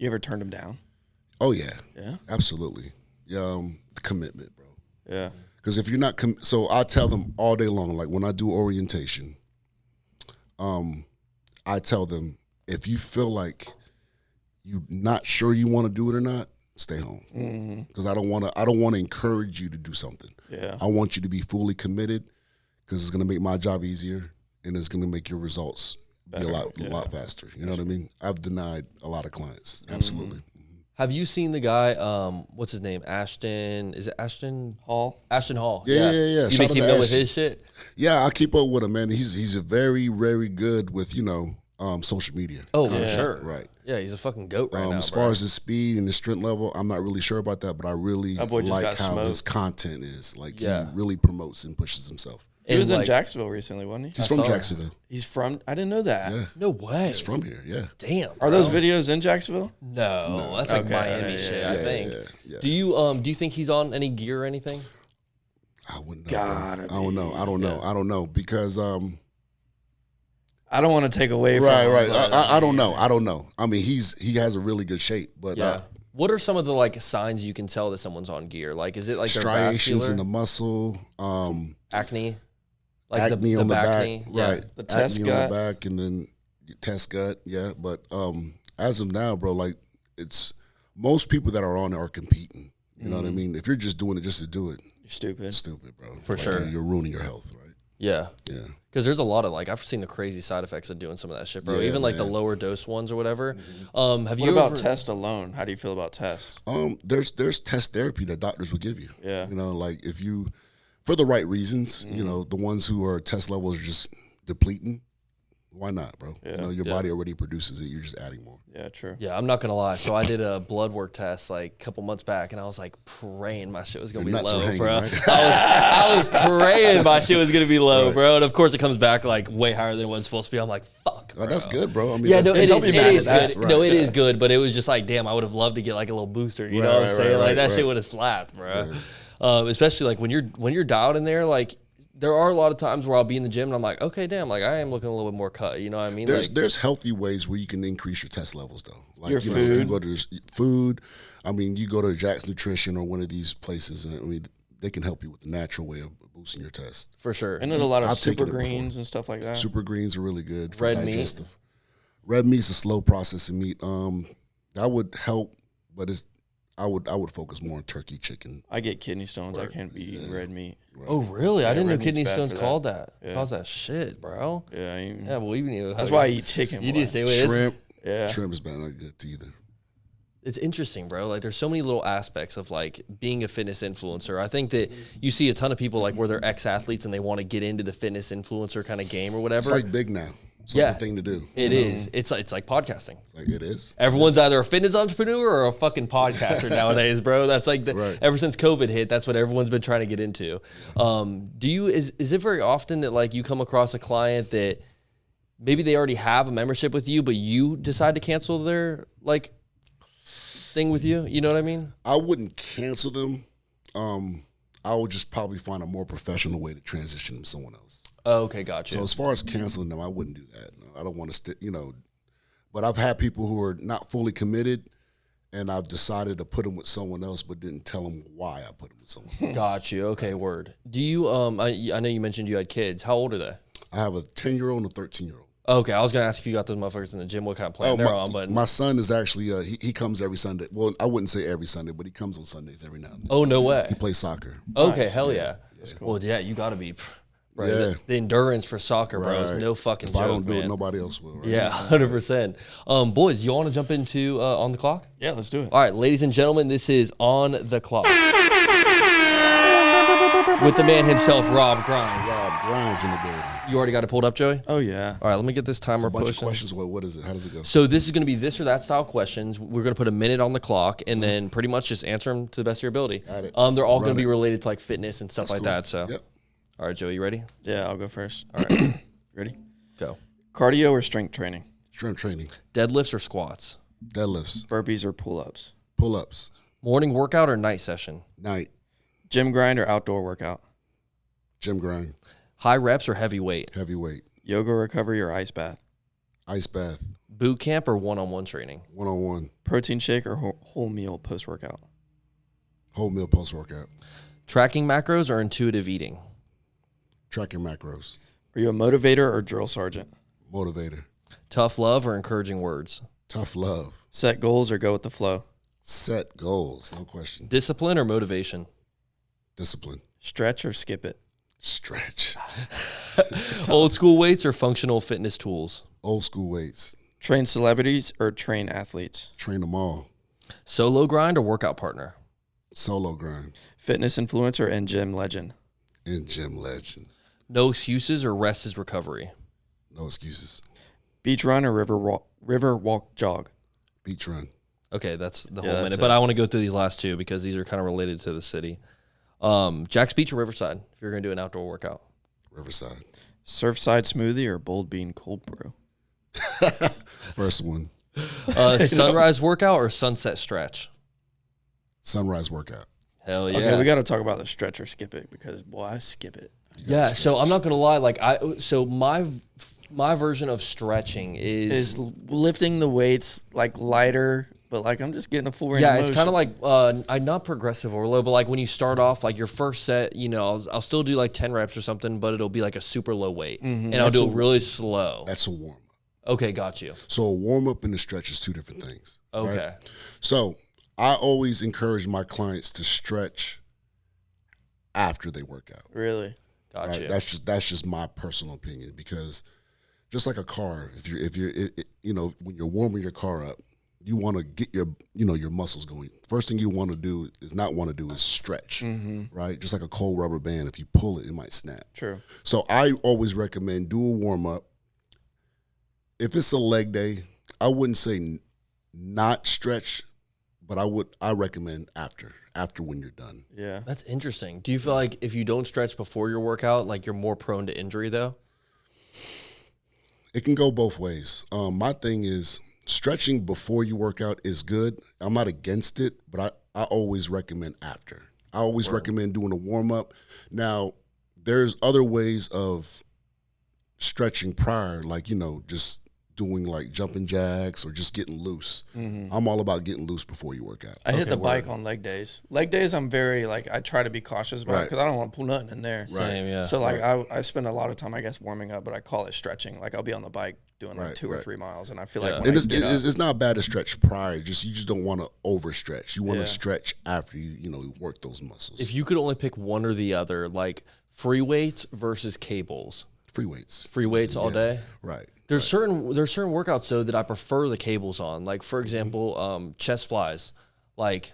ever turned him down? Oh yeah. Yeah. Absolutely. Yeah. The commitment, bro. Yeah. Because if you're not, so I tell them all day long, like when I do orientation, I tell them if you feel like you're not sure you want to do it or not, stay home. Because I don't want to encourage you to do something. Yeah. I want you to be fully committed because it's going to make my job easier and it's going to make your results be a lot faster. You know what I mean? I've denied a lot of clients. Absolutely. Have you seen the guy? What's his name? Ashton? Is it Ashton Hall. Ashton Hall. Yeah. You Shout been out to keeping up with Ashton. his shit? Yeah, I keep up with him, man. He's a very, very good with, social media. Oh, for sure. Right. Yeah, he's a fucking goat right now. As bro. far as his speed and his strength level, I'm not really sure about that, but I really That boy just like got how smoked. his content is. Like, Yeah. he really promotes and pushes himself. He And, was in like, Jacksonville recently, wasn't he? He's from saw that. Jacksonville. He's from. I didn't know that. Yeah. No way. He's from here. Yeah. Damn. Are those videos in Jacksonville? No, that's like Okay, Miami yeah, shit. yeah, I think. yeah. Do you think he's on any gear or anything? I wouldn't know. Gotta I don't know. I don't know. I don't know because I don't want to take away from right. him, but- I don't know. I don't know. I mean, he has a really good shape, but Yeah. What are some of the like signs you can tell that someone's on gear? Like, is it like their striations vascular in the muscle, acne? Like acne on the back, acne? Yeah. right? The test acne on gut. the back, and then test gut, yeah. But as of now, bro, like it's most people that are on it are competing. You know what I mean? If you're just doing it just to do it, You're stupid. it's stupid, bro. For sure. you're ruining your health, right? Yeah. Yeah. Because there's a lot of like I've seen the crazy side effects of doing some of that shit, bro. Yeah, Even like the man. lower dose ones or whatever. Have What you about ever, test alone? How do you feel about test? There's test therapy that doctors will give you. Yeah. You know, like if you, for the right reasons, you know, the ones who are test levels are just depleting. Why not, bro? You know, your body already produces it. You're just adding more. Yeah, true. Yeah, I'm not gonna lie. So I did a blood work test like a couple months back, and I was like praying my shit was gonna Your be nuts were low, hanging, bro. right? I was praying my shit was gonna be low, Right. bro. And of course, it comes back like way higher than what it's supposed to be. I'm like, fuck. Oh, that's good, bro. I mean, Yeah, no, that's, it don't is, be it mad is at that. good. No, Right. it is good, but it was just like, damn, I would have loved to get like a little booster. You know Right, what I'm right, saying? right, Like that right. shit would have slapped, bro. Especially like when you're dialed in there, like there are a lot of times where I'll be in the gym and I'm like, okay, damn, like I am looking a little bit more cut. You know what I mean? there's healthy ways where you can increase your test levels, though. Like Your you know, if you food. go to food, I mean, you go to Jack's Nutrition or one of these places. I mean, they can help you with the natural way of boosting your test. for sure. And then a lot of I've taken super it before. greens and stuff like that. Super greens are really good for Red meat. digestive. Red meat's a slow processing meat. That would help, but I would focus more on turkey, chicken. I get kidney stones. I can't be eating red meat. Right. Oh, really? I didn't know red meat's kidney bad stones for that. called that. Yeah. Cause that shit, bro. Yeah, Yeah, well, even that's why I eat chicken. You boy. need to stay away. Shrimp. Yeah. Shrimp is bad, not good either. It's interesting, bro. Like, there's so many little aspects of like being a fitness influencer. I think that you see a ton of people like where they're ex-athletes and they want to get into the fitness influencer kind of game or whatever. It's like big now. It's Yeah. like a thing to do. It is. It's like podcasting. Like it is. Everyone's either a fitness entrepreneur or a fucking podcaster nowadays, bro. That's like Right. ever since COVID hit, that's what everyone's been trying to get into. Is it very often that like you come across a client that maybe they already have a membership with you, but you decide to cancel their like thing with you? You know what I mean? I wouldn't cancel them. I would just probably find a more professional way to transition them to someone else. Oh, okay, gotcha. So as far as canceling them, I wouldn't do that. No, I don't want to, but I've had people who are not fully committed, and I've decided to put them with someone else, but didn't tell them why I put them with someone else. Got you. Okay, word. Do you? I know you mentioned you had kids. How old are they? I have a 10-year-old and a 13-year-old. Okay, I was gonna ask if you got those motherfuckers in the gym. What kind of plan they're on? But my son is actually he comes every Sunday. Well, I wouldn't say every Sunday, but he comes on Sundays every now and then. oh no way. He plays soccer. Okay, hell yeah. Well, yeah, you got to be. Bro, Yeah. the endurance for soccer, bro, is Right. no fucking If joke, I don't do man. it, nobody else will. Right? Yeah, 100%. Boys, you want to jump into on the clock? Yeah, let's do it. All right, ladies and gentlemen, this is On the Clock. With the man himself, Rob Grindz. Rob Grindz in the building. You already got it pulled up, Joey? Oh yeah. All right, let me get this It's timer a bunch of pushing. questions. What is it? How does it go? So this is going to be this or that style questions. We're going to put a minute on the clock and then pretty much just answer them to the best of your ability. Got it. They're all going Run to be it. related to like fitness and stuff That's like cool. that. So, Yep. all right, Joey, you ready? Yeah, I'll go first. All right, Ready? go. Cardio or strength training? Strength training, Deadlifts or squats? deadlifts, Burpees or pull-ups? pull-ups, Morning workout or night session? night, Gym grind or outdoor workout? gym grind, High reps or heavy weight? heavyweight, Yoga recovery or ice bath? ice bath, Boot camp or one-on-one training? one-on-one, Protein shake or whole meal post-workout? whole meal post-workout, Tracking macros or intuitive eating? tracking macros, Are you a motivator or drill sergeant? motivator, Tough love or encouraging words? tough love, Set goals or go with the flow? set goals, no question, Discipline or motivation? discipline, Stretch or skip it? stretch, Old school weights or functional fitness tools? old school weights, Train celebrities or train athletes? train them all, Solo grind or workout partner? solo grind, Fitness influencer and gym legend? and gym legend, No excuses or rest is recovery? no excuses, Beach run or river walk jog? beach run, Okay, that's the Yeah, whole that's minute. it. But I want to go through these last two because these are kind of related to the city. Jack's Beach or Riverside if you're going to do an outdoor workout? Riverside, Surfside smoothie or bold bean cold brew? first one, Sunrise workout or sunset stretch? sunrise workout, Hell yeah. Okay, we got to talk about the stretch or skip it because boy, I skip it. Yeah, so I'm not gonna lie. Like my version of stretching Is lifting the weights like lighter, but like I'm just getting a full range. yeah, of it's kind of motion. like I'm not progressive overload, but like when you start off, like your first set, I'll still do like 10 reps or something, but it'll be like a super low weight, and I'll do it really slow. that's a warm up. Okay, got you. So a warm up and a stretch is two different things. Okay, Right? So I always encourage my clients to stretch after they work out. really. got Right? you. That's just my personal opinion because just like a car, if you're when you're warming your car up, you want to get your muscles going. First thing you want to do is stretch, right? Just like a cold rubber band, if you pull it, it might snap. True. So I always recommend do a warm up. If it's a leg day, I wouldn't say not stretch, but I recommend after when you're done. Yeah. That's interesting. Do you feel like if you don't stretch before your workout, like you're more prone to injury though? It can go both ways. My thing is stretching before you work out is good. I'm not against it, but I always recommend after. I always recommend doing a warm up. Now, there's other ways of stretching prior, like, just doing like jumping jacks or just getting loose. I'm all about getting loose before you work out. I hit Okay, the word. bike on leg days. Leg days, I'm very I try to be cautious about Right. because I don't want to pull nothing in there. Right. Same, yeah. So I spend a lot of time, I guess, warming up, but I call it stretching. Like I'll be on the bike doing like 2 or 3 miles, and I feel Yeah. like when And I get up, it's not bad to stretch prior. You just don't want to overstretch. You want to stretch after you work those muscles. If you could only pick one or the other, like free weights versus cables. Free weights. Free weights all day. Right. There's certain workouts though that I prefer the cables on. Like for example, chest flies. Like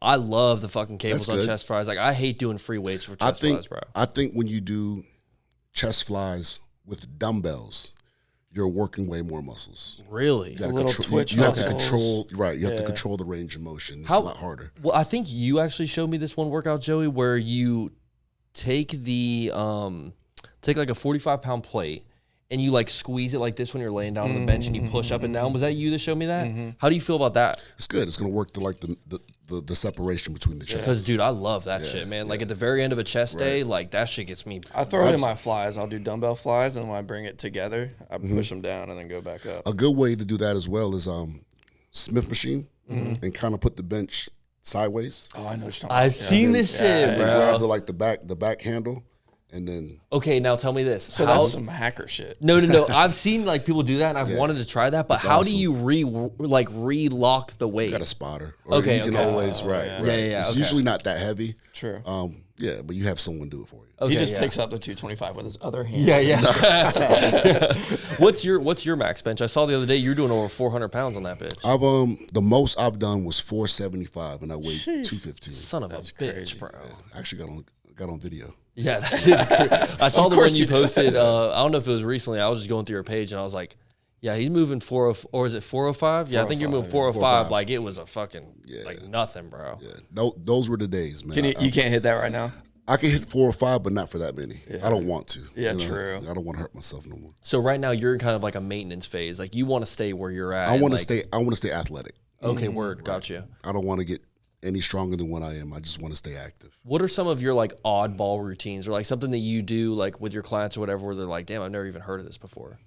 I love the fucking cables on chest flies. Like I hate doing free weights for chest flies, bro. I think when you do chest flies with dumbbells, you're working way more muscles. Really? You got A little twitch You have to muscles. control. Right. You have to control the range of motion. It's a lot harder. Well, I think you actually showed me this one workout, Joey, where you take the take like a 45-pound plate and you like squeeze it like this when you're laying down on the bench and you push up and down. Was that you that showed me that? How do you feel about that? It's good. It's gonna work the separation between the chests. Because dude, I love that shit, man. Like at the very end of a chest day, like that shit gets me. I throw it in my flies. I'll do dumbbell flies, and when I bring it together, I push them down and then go back up. A good way to do that as well is Smith machine and kind of put the bench sideways. Oh, I know what you're talking I've about. seen this shit, And bro. grab the back handle, and then Okay, now tell me this. So that's some hacker shit. No. I've seen like people do that, and I've wanted to try that. But how do you re-lock the weight? you got a spotter. Or Okay, you can okay. always right. Yeah, It's okay. usually not that heavy. True. Yeah, but you have someone do it for you. Okay, He just yeah. picks up the 225 with his other hand. Yeah. What's your max bench? I saw the other day you're doing over 400 pounds on that bitch. I've the most I've done was 475, and I weighed 215. Son of a bitch, bro. I actually got on video. Yeah, that is crazy. I saw the one course you you posted. I don't know if it was recently. I was just going through your page and I was like, yeah, he's moving 40, or is it 405? Yeah, I think you're moving 405. 405. Like it was a fucking like nothing, bro. Yeah, those were the days, man. You can't hit that right now? I can hit 4 or 5, but not for that many. I don't want to. Yeah, true. I don't want to hurt myself no more. So right now you're in kind of like a maintenance phase. Like you want to stay where you're at. I want to like, stay. I want to stay athletic. Okay, word, got you. I don't want to get any stronger than what I am. I just want to stay active. What are some of your like oddball routines or like something that you do like with your clients or whatever where they're like, damn, I've never even heard of this before?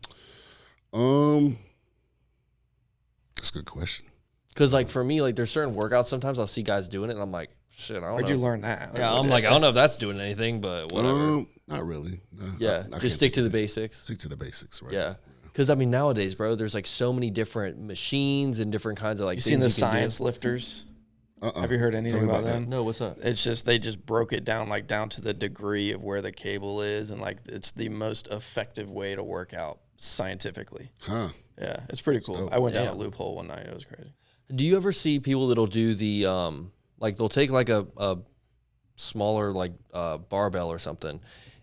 That's a good question. Because like for me, like there's certain workouts sometimes I'll see guys doing it and I'm like, shit, I don't Where'd know. you learn that? Yeah, I'm like, I don't know if that's doing anything, but whatever. Not really. No, Yeah, I can't just stick to the think of it. basics. Stick to the basics, right? Yeah. Because, I mean, nowadays, bro, there's like so many different machines and different kinds of like You things seen the you can do. science lifters? Have you heard anything me about about that. them? No, what's up? It's just they just broke it down like down to the degree of where the cable is, and like it's the most effective way to work out scientifically. Huh. Yeah, it's pretty cool. I went down a loophole one night. It was crazy. Do you ever see people that'll do the, like they'll take like a smaller like barbell or something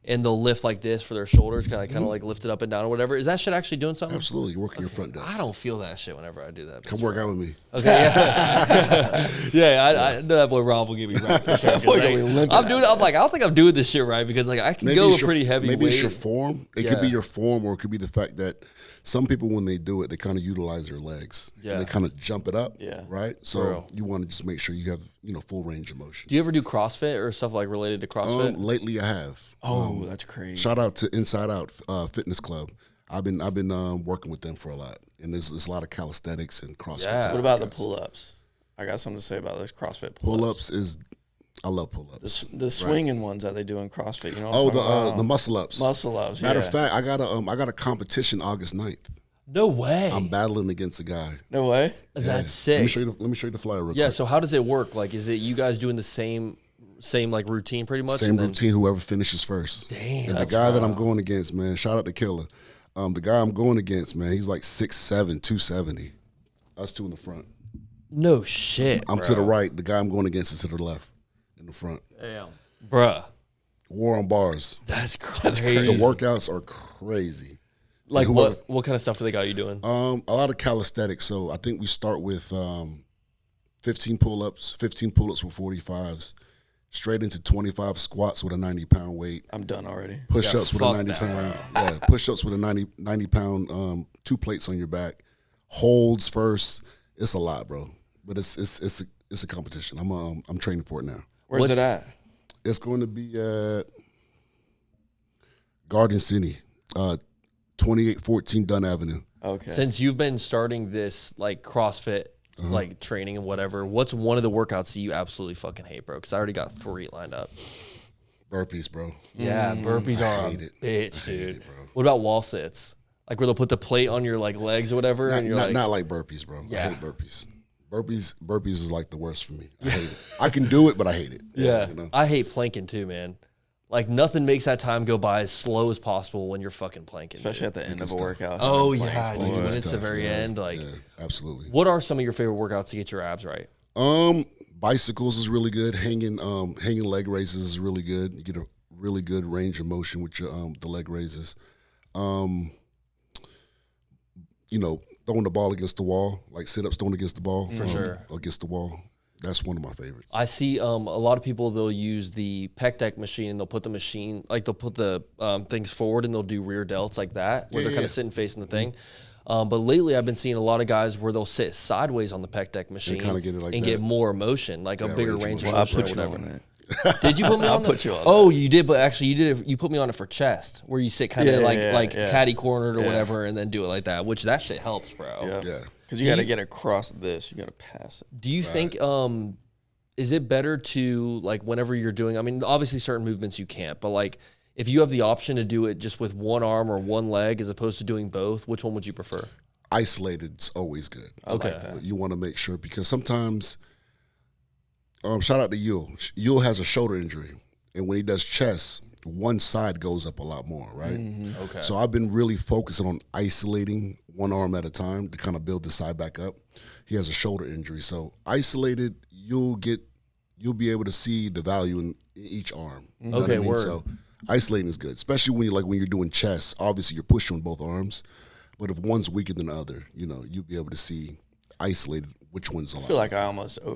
and they'll lift like this for their shoulders, kind of like lift it up and down or whatever. Is that shit actually doing something? Absolutely. You're working your front delts. I don't feel that shit whenever I do that. Come work out with me. Okay, yeah. Yeah, I know that boy Rob will give me right for sure. 'Cause, boy like, gonna be limping I'm doing. I'm like, I don't think I'm doing this shit right because like I can go a pretty heavy Maybe weight. it's your form. It could be your form, or it could be the fact that some people, when they do it, they kind of utilize their legs. Yeah. And they kind of jump it up. Yeah. Right. So you want to just make sure you have full range of motion. Do you ever do CrossFit or stuff like related to CrossFit? Lately, I have. Oh, that's crazy. Shout out to Inside Out Fitness Club. I've been working with them for a lot, and there's a lot of calisthenics and CrossFit. Yeah. What about the pull-ups? I got something to say about those CrossFit pull-ups. Pull-ups is, I love pull-ups. The swinging ones that they do in CrossFit. You know what Oh, I'm talking about? the muscle ups. Muscle ups. Matter Yeah. of fact, I got a competition August 9th. No way. I'm battling against a guy. No way. That's sick. Let me show you the flyer real Yeah. quick. So how does it work? Like, is it you guys doing the same like routine pretty much? Same and then- routine, whoever finishes first. Damn, And the guy that I'm going against, man, shout out to Killer. The guy I'm going against, man, he's like 6'7", 270. Us two in the front. No shit. I'm to the right. The guy I'm going against is to the left, in the front. Damn. Bruh. War on bars. That's crazy. The workouts are crazy. Like And whoever- what kind of stuff do they got you doing? A lot of calisthenics. So I think we start with 15 pull-ups with 45s, straight into 25 squats with a 90-pound weight. I'm done already. Push-ups with a fuck 90-pound. Yeah, push-ups with a 90-pound 2 plates on your back. Holds first. It's a lot, bro. But it's a competition. I'm training for it now. Where's it at? It's going to be at Garden City, 2814 Dunn Avenue. Okay. Since you've been starting this like CrossFit like training and whatever, what's one of the workouts that you absolutely fucking hate, bro? Because I already got 3 lined up. Burpees, bro. Yeah, burpees are a hate it. bitch, I hate dude. it, bro. What about wall sits? Like where they'll put the plate on your like legs or whatever, and you're not like burpees, bro. Yeah. I hate burpees. Burpees is like the worst for me. I hate it. I can do it, but I hate it. yeah. You know? I hate planking too, man. Like nothing makes that time go by as slow as possible when you're fucking planking, Especially dude. at the end of a workout. Oh having yeah, planks, dude, boy. when It's it's the tough, very yeah. end. Like, Yeah, absolutely. what are some of your favorite workouts to get your abs right? Bicycles is really good. Hanging leg raises is really good. You get a really good range of motion with your the leg raises. You know, throwing the ball against the wall, like sit-ups throwing against the ball. For sure. Against the wall. That's one of my favorites. I see a lot of people, they'll use the pec deck machine and they'll put the things forward and they'll do rear delts like that, where they're kind of sitting facing the thing. But lately I've been seeing a lot of guys where they'll sit sideways on the pec deck machine kinda get it like and that. get more motion, like a bigger range of Well, I'll motion or put you whatever. on it. Did you put me on that? put you on Oh, you did, but actually you did it, you put me on it for chest, where you sit kind of Yeah, catty cornered or whatever and then do it like that, which that shit helps, bro. Yeah. Because you got to get across this. You got to pass it. Do you think is it better to, like, whenever you're doing, I mean, obviously certain movements you can't, but like if you have the option to do it just with one arm or one leg as opposed to doing both, which one would you prefer? Isolated is always good. Okay. Like that. You want to make sure, because sometimes, shout out to Yul. Yul has a shoulder injury, and when he does chest, one side goes up a lot more, right? Okay. So I've been really focusing on isolating one arm at a time to kind of build the side back up. He has a shoulder injury, so isolated, you'll be able to see the value in each arm. You know what Okay, I mean? word. So isolating is good, especially when you're doing chest. Obviously, you're pushing on both arms, but if one's weaker than the other, you'll be able to see isolated which one's a lot. I feel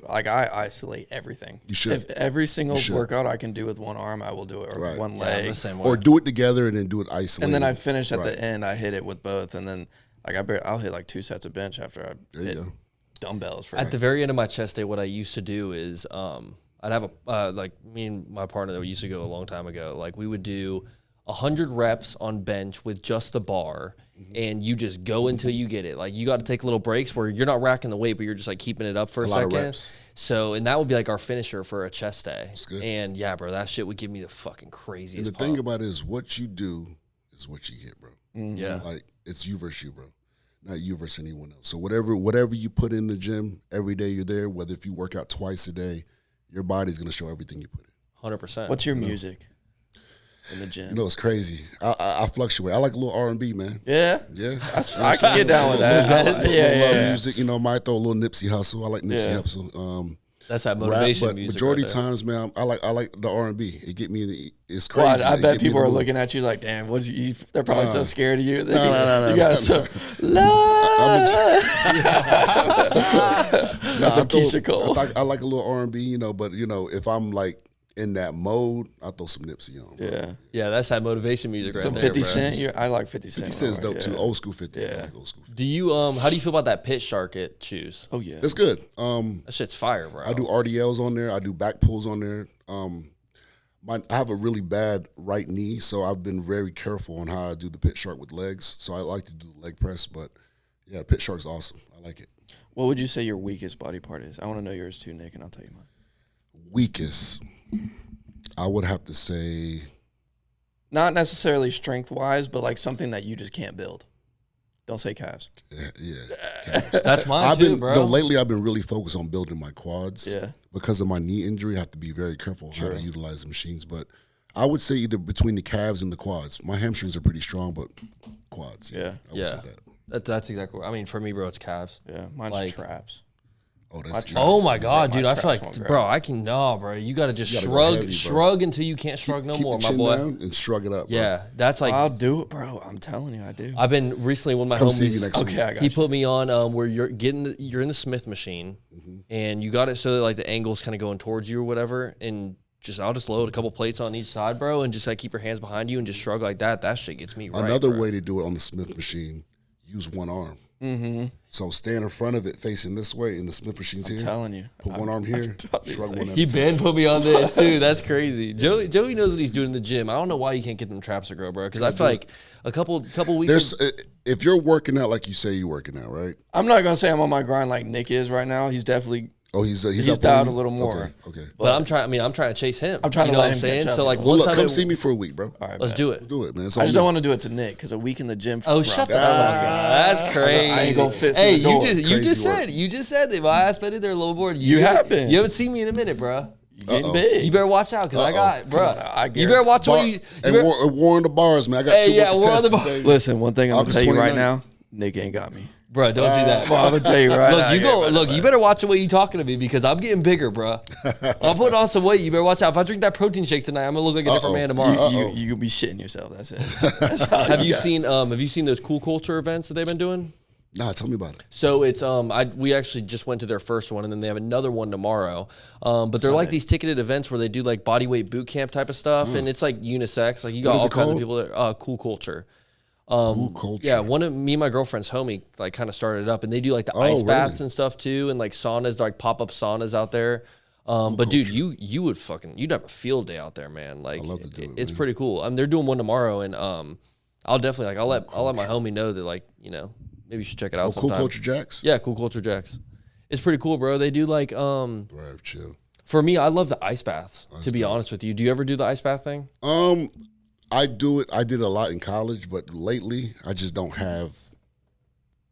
like I isolate everything. You should. If every single should. workout I can do with one arm, I will do it, or Right. one I'm leg. the same way. Or do it together and then do it isolated. And then I finish at Right. the end. I hit it with both, and then I'll hit like 2 sets of bench after I There you hit go. dumbbells for At the very end of my chest day, what I used to do is I'd have like me and my partner that we used to go a long time ago, like we would do 100 reps on bench with just the bar, and you just go until you get it. Like you got to take little breaks where you're not racking the weight, but you're just like keeping it up for a lot of second. reps. So, and that would be like our finisher for a chest day. good. And yeah, bro, that shit would give me the fucking craziest And the pump. thing about it is, what you do is what you get, bro. Yeah. Like it's you versus you, bro. Not you versus anyone else. So whatever you put in the gym every day you're there, whether if you work out twice a day, your body's gonna show everything you put in. 100%. What's your music in the gym? It's crazy. I fluctuate. I like a little R&B, man. Yeah, Yeah, I can get down with that. I love music. Might throw a little Nipsey Hussle. I like Nipsey Yeah. Hussle. That's that Rap, motivation but music. majority right there. times, man, I like the R&B. It get me. It's Well, crazy. I It bet get me people in are the mood. looking at you like, damn, they're probably so scared of you. No. You got some love. That's a Keisha Cole. I like a little R&B, but if I'm like in that mode, I throw some Nipsey on. Bro. Yeah. Yeah, that's that motivation music right Some there, 50 bro. Cent. I like 50 Cent. 50 Cent's dope yeah. too. Old school 50. I like old school 50. Do you how do you feel about that pit shark it shoes? Oh, yeah. It's good. That shit's fire, bro. I do RDLs on there. I do back pulls on there. I have a really bad right knee, so I've been very careful on how I do the pit shark with legs. So I like to do the leg press, but yeah, pit shark's awesome. I like it. What would you say your weakest body part is? I want to know yours too, Nick, and I'll tell you mine. Weakest, I would have to say, Not necessarily strength-wise, but like something that you just can't build. Don't say calves. yeah. calves. That's mine too, bro. Lately I've been really focused on building my quads. Yeah. Because of my knee injury, I have to be very careful how to utilize the machines. But I would say either between the calves and the quads. My hamstrings are pretty strong, but quads. Yeah. I would say that. That's exactly what I mean. For me, bro, it's calves. Yeah, mine's Like- traps. Oh, that's easy. Oh my god, my dude! I feel traps like, won't bro, I can bro. You gotta just gotta go shrug, heavy, bro. shrug until you can't shrug no Keep more, the my chin boy. down and shrug it up. Bro. Yeah, that's like I'll do it, bro. I'm telling you, I do. I've been recently with my Come see me homies. next week. Okay, I got He you. put me on where you're in the Smith machine, and you got it so that like the angle's kind of going towards you or whatever, and I'll just load a couple plates on each side, bro, and just like keep your hands behind you and just shrug like that. That shit gets me right. Another bro. way to do it on the Smith machine, use one arm. Mm-hmm. So stand in front of it facing this way, and the Smith machine's here. telling you. Put one arm here, shrug one He at a time. Ben put me on this too. That's crazy. Joey knows what he's doing in the gym. I don't know why you can't get them traps to grow, bro. Because I feel like a couple weeks. If you're working out like you say you're working out, right? I'm not gonna say I'm on my grind like Nick is right now. He's definitely Oh, he's He's up dialed on a little more. Okay. But I'm trying. I mean, I'm trying to chase him. I'm trying you to know let what I'm him saying. catch up. So like Well, one look, time, come see me for a week, bro. All right, let's bet. do it. Do it, man. I just don't want to do it to Nick because a week in the gym. Oh, shut the fuck up! That's crazy. I ain't gonna fit through Hey, the door. you just Crazy said that my ass been in there a little more. You have been. You haven't seen me in a minute, bro. You getting Uh-oh. big. You better watch out because I got, bro. You better watch what you. And war on the bars, man. I got Hey, two yeah, more war on the tests bar- today. Listen, one thing I'm gonna August tell you right 29th. now, Nick ain't got me. Bro, don't do that. Well, I'm gonna tell you right now. You better watch the way you talking to me because I'm getting bigger, bro. I'm putting on some weight. You better watch out. If I drink that protein shake tonight, I'm gonna look like a different man tomorrow. You'll be shitting yourself. That's it. That's all Have you got. seen those cool culture events that they've been doing? Nah, tell me about it. So it's we actually just went to their first one and then they have another one tomorrow. But they're like these ticketed events where they do like body weight boot camp type of stuff and it's like unisex. Like you got What is all it kinds of called? people there. Cool culture. Cool culture. Yeah, one of me and my girlfriend's homie like kind of started it up and they do like the ice really? baths and stuff too and like saunas, like pop-up saunas out there. But dude, you'd have a field day out there, man. Like love to do it, it's man. pretty cool. They're doing one tomorrow and I'll definitely I'll let my homie know that like, you know, maybe you should check it out Oh, Cool sometime. Culture Jacks? Yeah, Cool Culture Jacks. It's pretty cool, bro. They do like Right, chill. for me, I love the ice baths, to be honest with you. Do you ever do the ice bath thing? I do it. I did a lot in college, but lately I just don't have,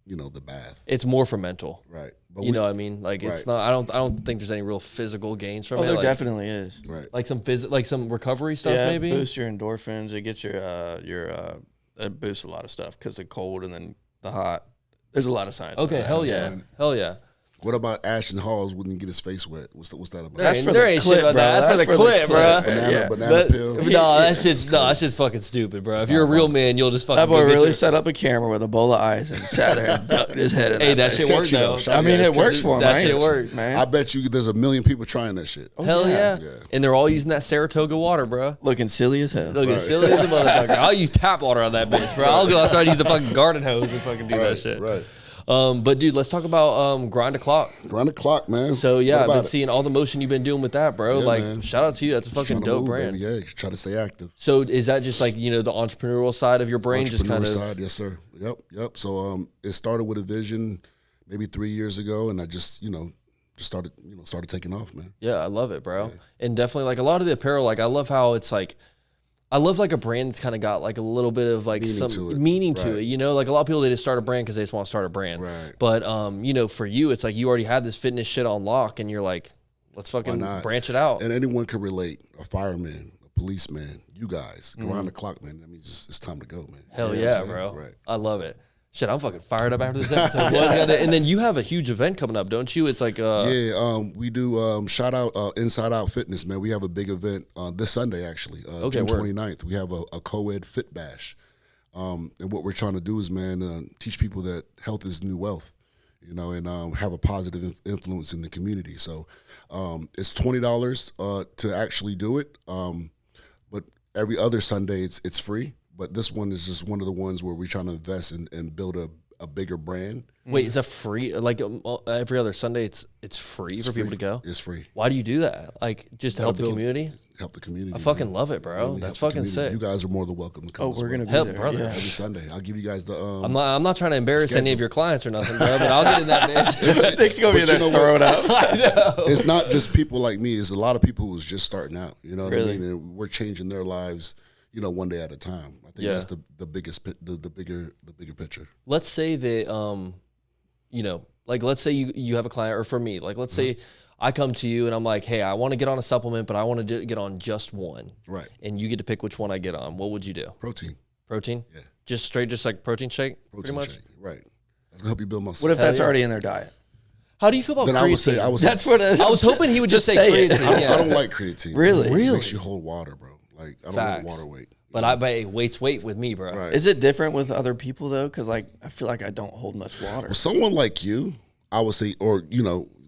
the bath. It's more for mental. Right. But You know what I mean? Like it's not I don't think there's any real physical gains from Oh, it. there Like, definitely is. Right. like some recovery stuff Yeah, maybe. it boosts your endorphins. It gets it boosts a lot of stuff because the cold and then the hot. There's a lot of science. Okay, on that. hell yeah. Hell yeah. What about Ashton Halls wouldn't get his face wet? What's that about? That's for there the ain't clip, shit about bro. that. That's for the clip, bro. Banana, Yeah. banana pill. That's just fucking stupid, bro. If you're a real man, you'll just fucking That boy go get really your- set up a camera with a bowl of ice and sat there and ducked his head in Hey, that bitch. shit worked Sketchy, though. Shout I mean, out, it works sketchy. for him. That I ain't- shit worked. man. I bet you there's a million people trying that shit. Hell yeah. Yeah. And they're all using that Saratoga water, bro. Looking silly as hell. Look, as silly as a motherfucker. I'll use tap water on that bitch, bro. I'll go outside and use a fucking garden hose and fucking do that shit. Right. But dude, let's talk about Grind the Clock. Around the clock, man. So yeah, What I've been about it? seeing all the motion you've been doing with that, bro. Yeah, like, man. shout out to you. That's a Just fucking trying to dope move, brand. baby. Yeah, try to stay active. So is that just like, the entrepreneurial side of your brain just kind of Entrepreneur side, yes, sir. Yep. So it started with a vision maybe 3 years ago, and I just started taking off, man. Yeah, I love it, bro. And definitely like a lot of the apparel, like I love how it's like I love like a brand that's kind of got like a little bit of like Meaning some to it. meaning to Right. it, like a lot of people they just start a brand because they just want to start a brand. Right. But for you, it's like you already had this fitness shit on lock, and you're like, let's fucking not? branch it out. And anyone can relate. A fireman, a policeman, you guys, around the clock, man. I mean, it's time to go, man. Hell You know what yeah, I'm saying? bro. Right. I love it. Shit, I'm fucking fired up after this episode. And then you have a huge event coming up, don't you? It's like We do shout out Inside Out Fitness, man. We have a big event this Sunday, actually, June word. 29th. We have a co-ed fit bash. And what we're trying to do is, man, teach people that health is the new wealth, and have a positive influence in the community. So it's $20 to actually do it. But every other Sunday, it's free. But this one is just one of the ones where we're trying to invest and build a bigger brand. wait, is that free? Like every other Sunday, it's free for people to go. It's free. Why do you do that? Like just to help the build- community? Help the community. I fucking man. love it, bro. Really That's help the fucking community. sick. You guys are more than welcome to come. Oh, as we're well. gonna be Hell, there. brother. Yeah. Every Sunday. I'll give you guys the. I'm not trying to embarrass any of schedule. your clients or nothing, bro. But I'll get in that bitch. Nick's gonna be But there you know throwing up. I know. It's not just people like me. It's a lot of people who's just starting out. You know what Really? I mean? And we're changing their lives. One day at a time. I think Yeah. that's the biggest, the bigger picture. Let's say that like let's say you have a client, or for me, like let's say I come to you and I'm like, hey, I want to get on a supplement, but I want to get on just one. Right. And you get to pick which one I get on. What would you do? Protein. Protein? Yeah. Just like protein shake, pretty Protein much? shake. Right. That's gonna help you build muscle. What if Hell that's yeah. already in their diet? How do you feel about then creatine? I would say That's what I was hoping he would just say it. creatine. Yeah. I don't like creatine. Really? It Really? makes you hold water, bro. Like I don't Facts. want water weight. But weight's weight with me, bro. Right. Is it different with other people though? Because like I feel like I don't hold much water. Someone like you, I would say, or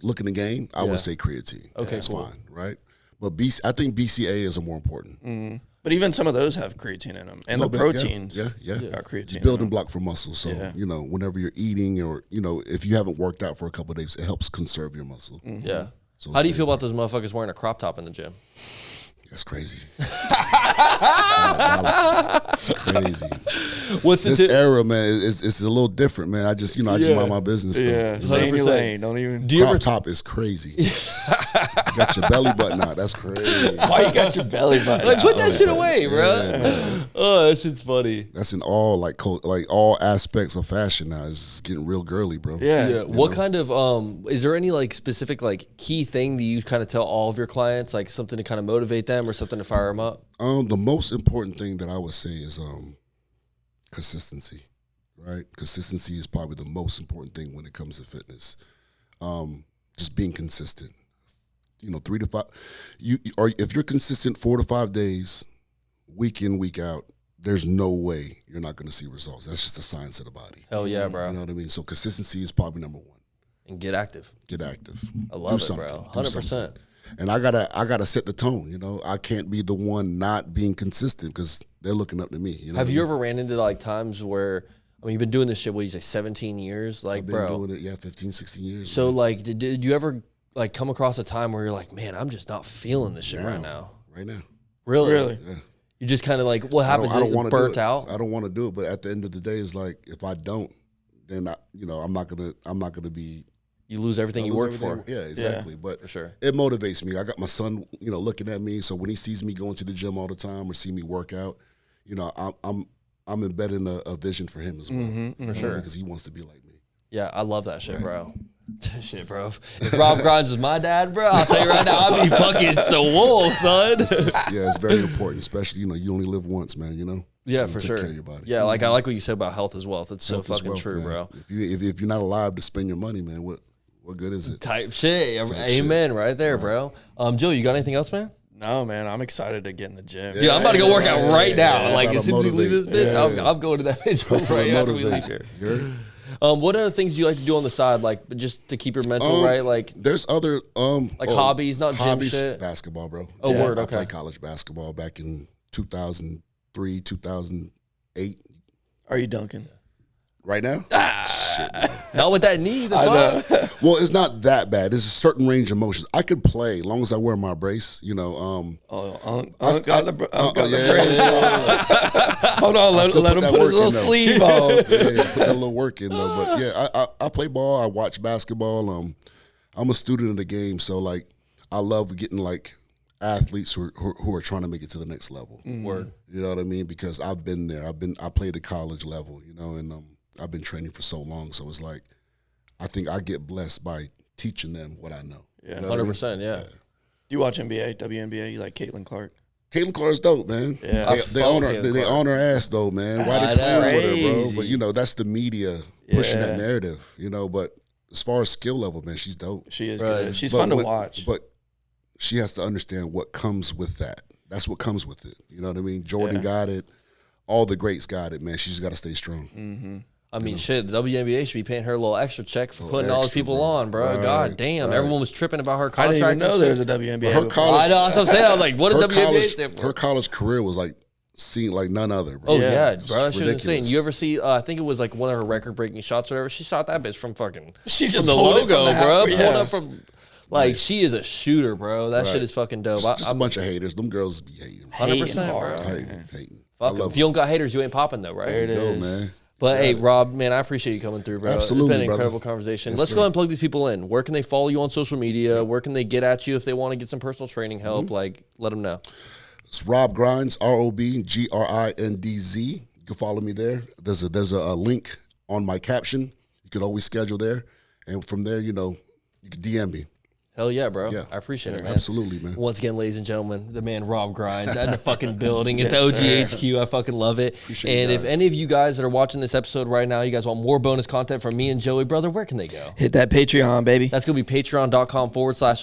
look in the game, I Yeah. would say creatine. Okay, That's cool. fine, right? But I think BCA is more important. But even some of those have creatine in them, and the Little bit, yeah. proteins. Yeah. got creatine. It's building block for muscle. So Yeah. whenever you're eating, or if you haven't worked out for a couple of days, it helps conserve your muscle. Yeah. So How do you it's feel about those motherfuckers wearing a crop top in the gym? That's crazy. It's crazy. What's This era, man, it's a little different, man. I just mind my business. Yeah, stay in your lane. Don't even. Do you Crop ever top is crazy. You got your belly button out. That's crazy. Why you got your belly button? like put out? that shit away, bro? Yeah, Oh, that shit's funny. that's in all like all aspects of fashion now. It's getting real girly, bro. Yeah. Yeah. What kind of is there any like specific like key thing that you kind of tell all of your clients, like something to kind of motivate them or something to fire them up? The most important thing that I would say is consistency, right? Consistency is probably the most important thing when it comes to fitness. Just being consistent. 3 to 5. If you're consistent 4 to 5 days, week in, week out, there's no way you're not going to see results. That's just the science of the body. Hell yeah, bro. You know what I mean? So consistency is probably number one. And get active. Get active. I love it, bro. 100%. And I gotta set the tone. I can't be the one not being consistent because they're looking up to me. Have you ever ran into like times where, I mean, you've been doing this shit, what you say, 17 years? Like, I've been bro. doing it, 15, 16 years. So, like, did you ever like come across a time where you're like, man, I'm just not feeling this shit right now? Right now. Really? Yeah. You just kind of like, what happens? I don't want to burnt do it. out. I don't want to do it, but at the end of the day, it's like if I don't, then I'm not gonna be. You lose everything you work for. Yeah, exactly. But for sure. It motivates me. I got my son, looking at me. So when he sees me going to the gym all the time or see me work out, I'm embedding a vision for him as well. For sure, because he wants to be like me. Yeah, I love that shit, bro. Shit, bro. If Rob Grindz was my dad, bro, I'll tell you right now, I'd be fucking so wool, son. It's very important, especially you only live once, man. Yeah, So for take sure. care of your body. Yeah, like I like what you said about health as well. That's so Health is fucking wealth, true, man. bro. If you're not alive to spend your money, man, what good is it? Type shit. Type Amen. Right there, bro. Joe, you got anything else, man? No, man, I'm excited to get in the gym. Dude, I'm about to go work out right now. Like as soon as we leave this motivate. bitch, I'm going to that bitch right after we leave here. What other things do you like to do on the side, like just to keep your mental right? Like there's other hobbies, not gym shit. Basketball, bro. Oh, word. I Okay. played college basketball back in 2003, 2008. Are you dunking? Right now? Shit, man. Not with that knee. The fuck? Well, it's not that bad. There's a certain range of motions. I could play as long as I wear my brace. Got the yeah, brace. Hold on, let him put his little sleeve on. yeah, put that little work in though. But yeah, I play ball. I watch basketball. I'm a student of the game, so like I love getting like athletes who are trying to make it to the next level. Word. You know what I mean? Because I've been there. I played at college level. And I've been training for so long. So it's like I think I get blessed by teaching them what I know. Yeah, 100%. Yeah. Do you watch NBA, WNBA? You like Caitlin Clark? Caitlin Clark's dope, man. Yeah. They own her ass though, man. Why they play with her, bro? But that's the media pushing that narrative, But as far as skill level, man, she's dope. She is good. She's fun to watch. But she has to understand what comes with that. That's what comes with it. You know what I mean? Jordan got it. All the greats got it, man. She's just got to stay strong. Mm-hmm. I mean, shit, the WNBA should be paying her a little extra check for putting all those people on, bro. Right, God damn. Everyone was tripping about her I contract. didn't even know there was a WNBA. Her college, I know, that's what I'm saying. I was like, what did WNBA stand for? Her college career was like seen like none other, bro. Oh, yeah, bro. That shit was insane. ridiculous. You ever see, I think it was like one of her record-breaking shots or whatever. She shot that bitch from fucking She just from the pulled it logo, from bro. the- Pulled yeah. up from, like, she is a shooter, bro. That shit Right. is fucking dope. Just a bunch of haters. Them girls be hating. 100%, hard. bro. Hating. Fuck 'em. If you don't got haters, you ain't popping, though, right? There it Go, is. man. But hey, Rob, man, I appreciate you coming through, bro. Absolutely, It's been an brother. incredible conversation. Yes, Let's sir. go ahead and plug these people in. Where can they follow you on social media? Where can they get at you if they want to get some personal training help? Like, let them know. It's Rob Grindz, ROBGRINDZ. You can follow me there. There's a link on my caption. You could always schedule there, and from there, you can DM me. Hell yeah, bro. Yeah. I appreciate it, man. Absolutely, man. Once again, ladies and gentlemen, the man Rob Grindz at the fucking building at the OGHQ. I fucking love it. Appreciate you And if guys. any of you guys that are watching this episode right now, you guys want more bonus content from me and Joey, brother, where can they go? Hit that Patreon, baby. That's going to be patreon.com/OG That's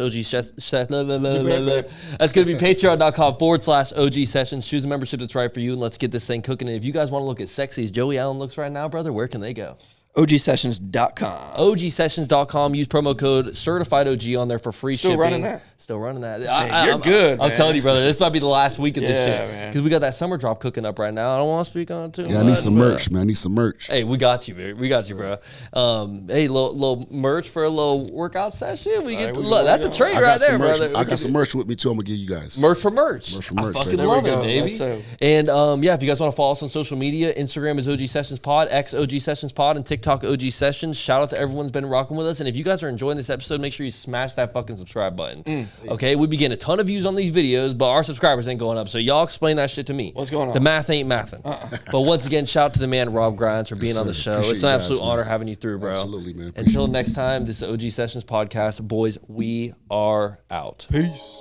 going to be patreon.com/OG sessions. Choose a membership that's right for you, and let's get this thing cooking. And if you guys want to look as sexy as Joey Allen looks right now, brother, where can they go? OGsessions.com. OGsessions.com. Use promo code CertifiedOG on there for free shipping. Still running that? Still running that. You're good, I'm man. telling you, brother. This might be the last week of this Yeah, shit. man. Because we got that summer drop cooking up right now. I don't want to speak on it too Yeah, I much, need some but- merch, man. I need some merch. Hey, we got you, man. We got you, bro. Hey, little merch for a little workout session. We get look. That's a trade I right got there, some merch. brother. I got some merch with me too. I'm gonna give you guys. Merch for merch. Merch for merch, I fucking baby. love There we it, go. baby. That's so- And yeah, if you guys want to follow us on social media, Instagram is OG Sessions Pod, X OG Sessions Pod, and TikTok OG Sessions. Shout out to everyone's been rocking with us. And if you guys are enjoying this episode, make sure you smash that fucking subscribe button. Okay, we be getting a ton of views on these videos, but our subscribers ain't going up. So y'all explain that shit to me. What's going on? The math ain't mathin'. But once again, shout out to the man Rob Grindz for being on the sir. show. Appreciate It's an you guys, absolute man. honor having you through, bro. Absolutely, man. Appreciate Until it. next time, this is OG Sessions Podcast. Boys, we are out. Peace.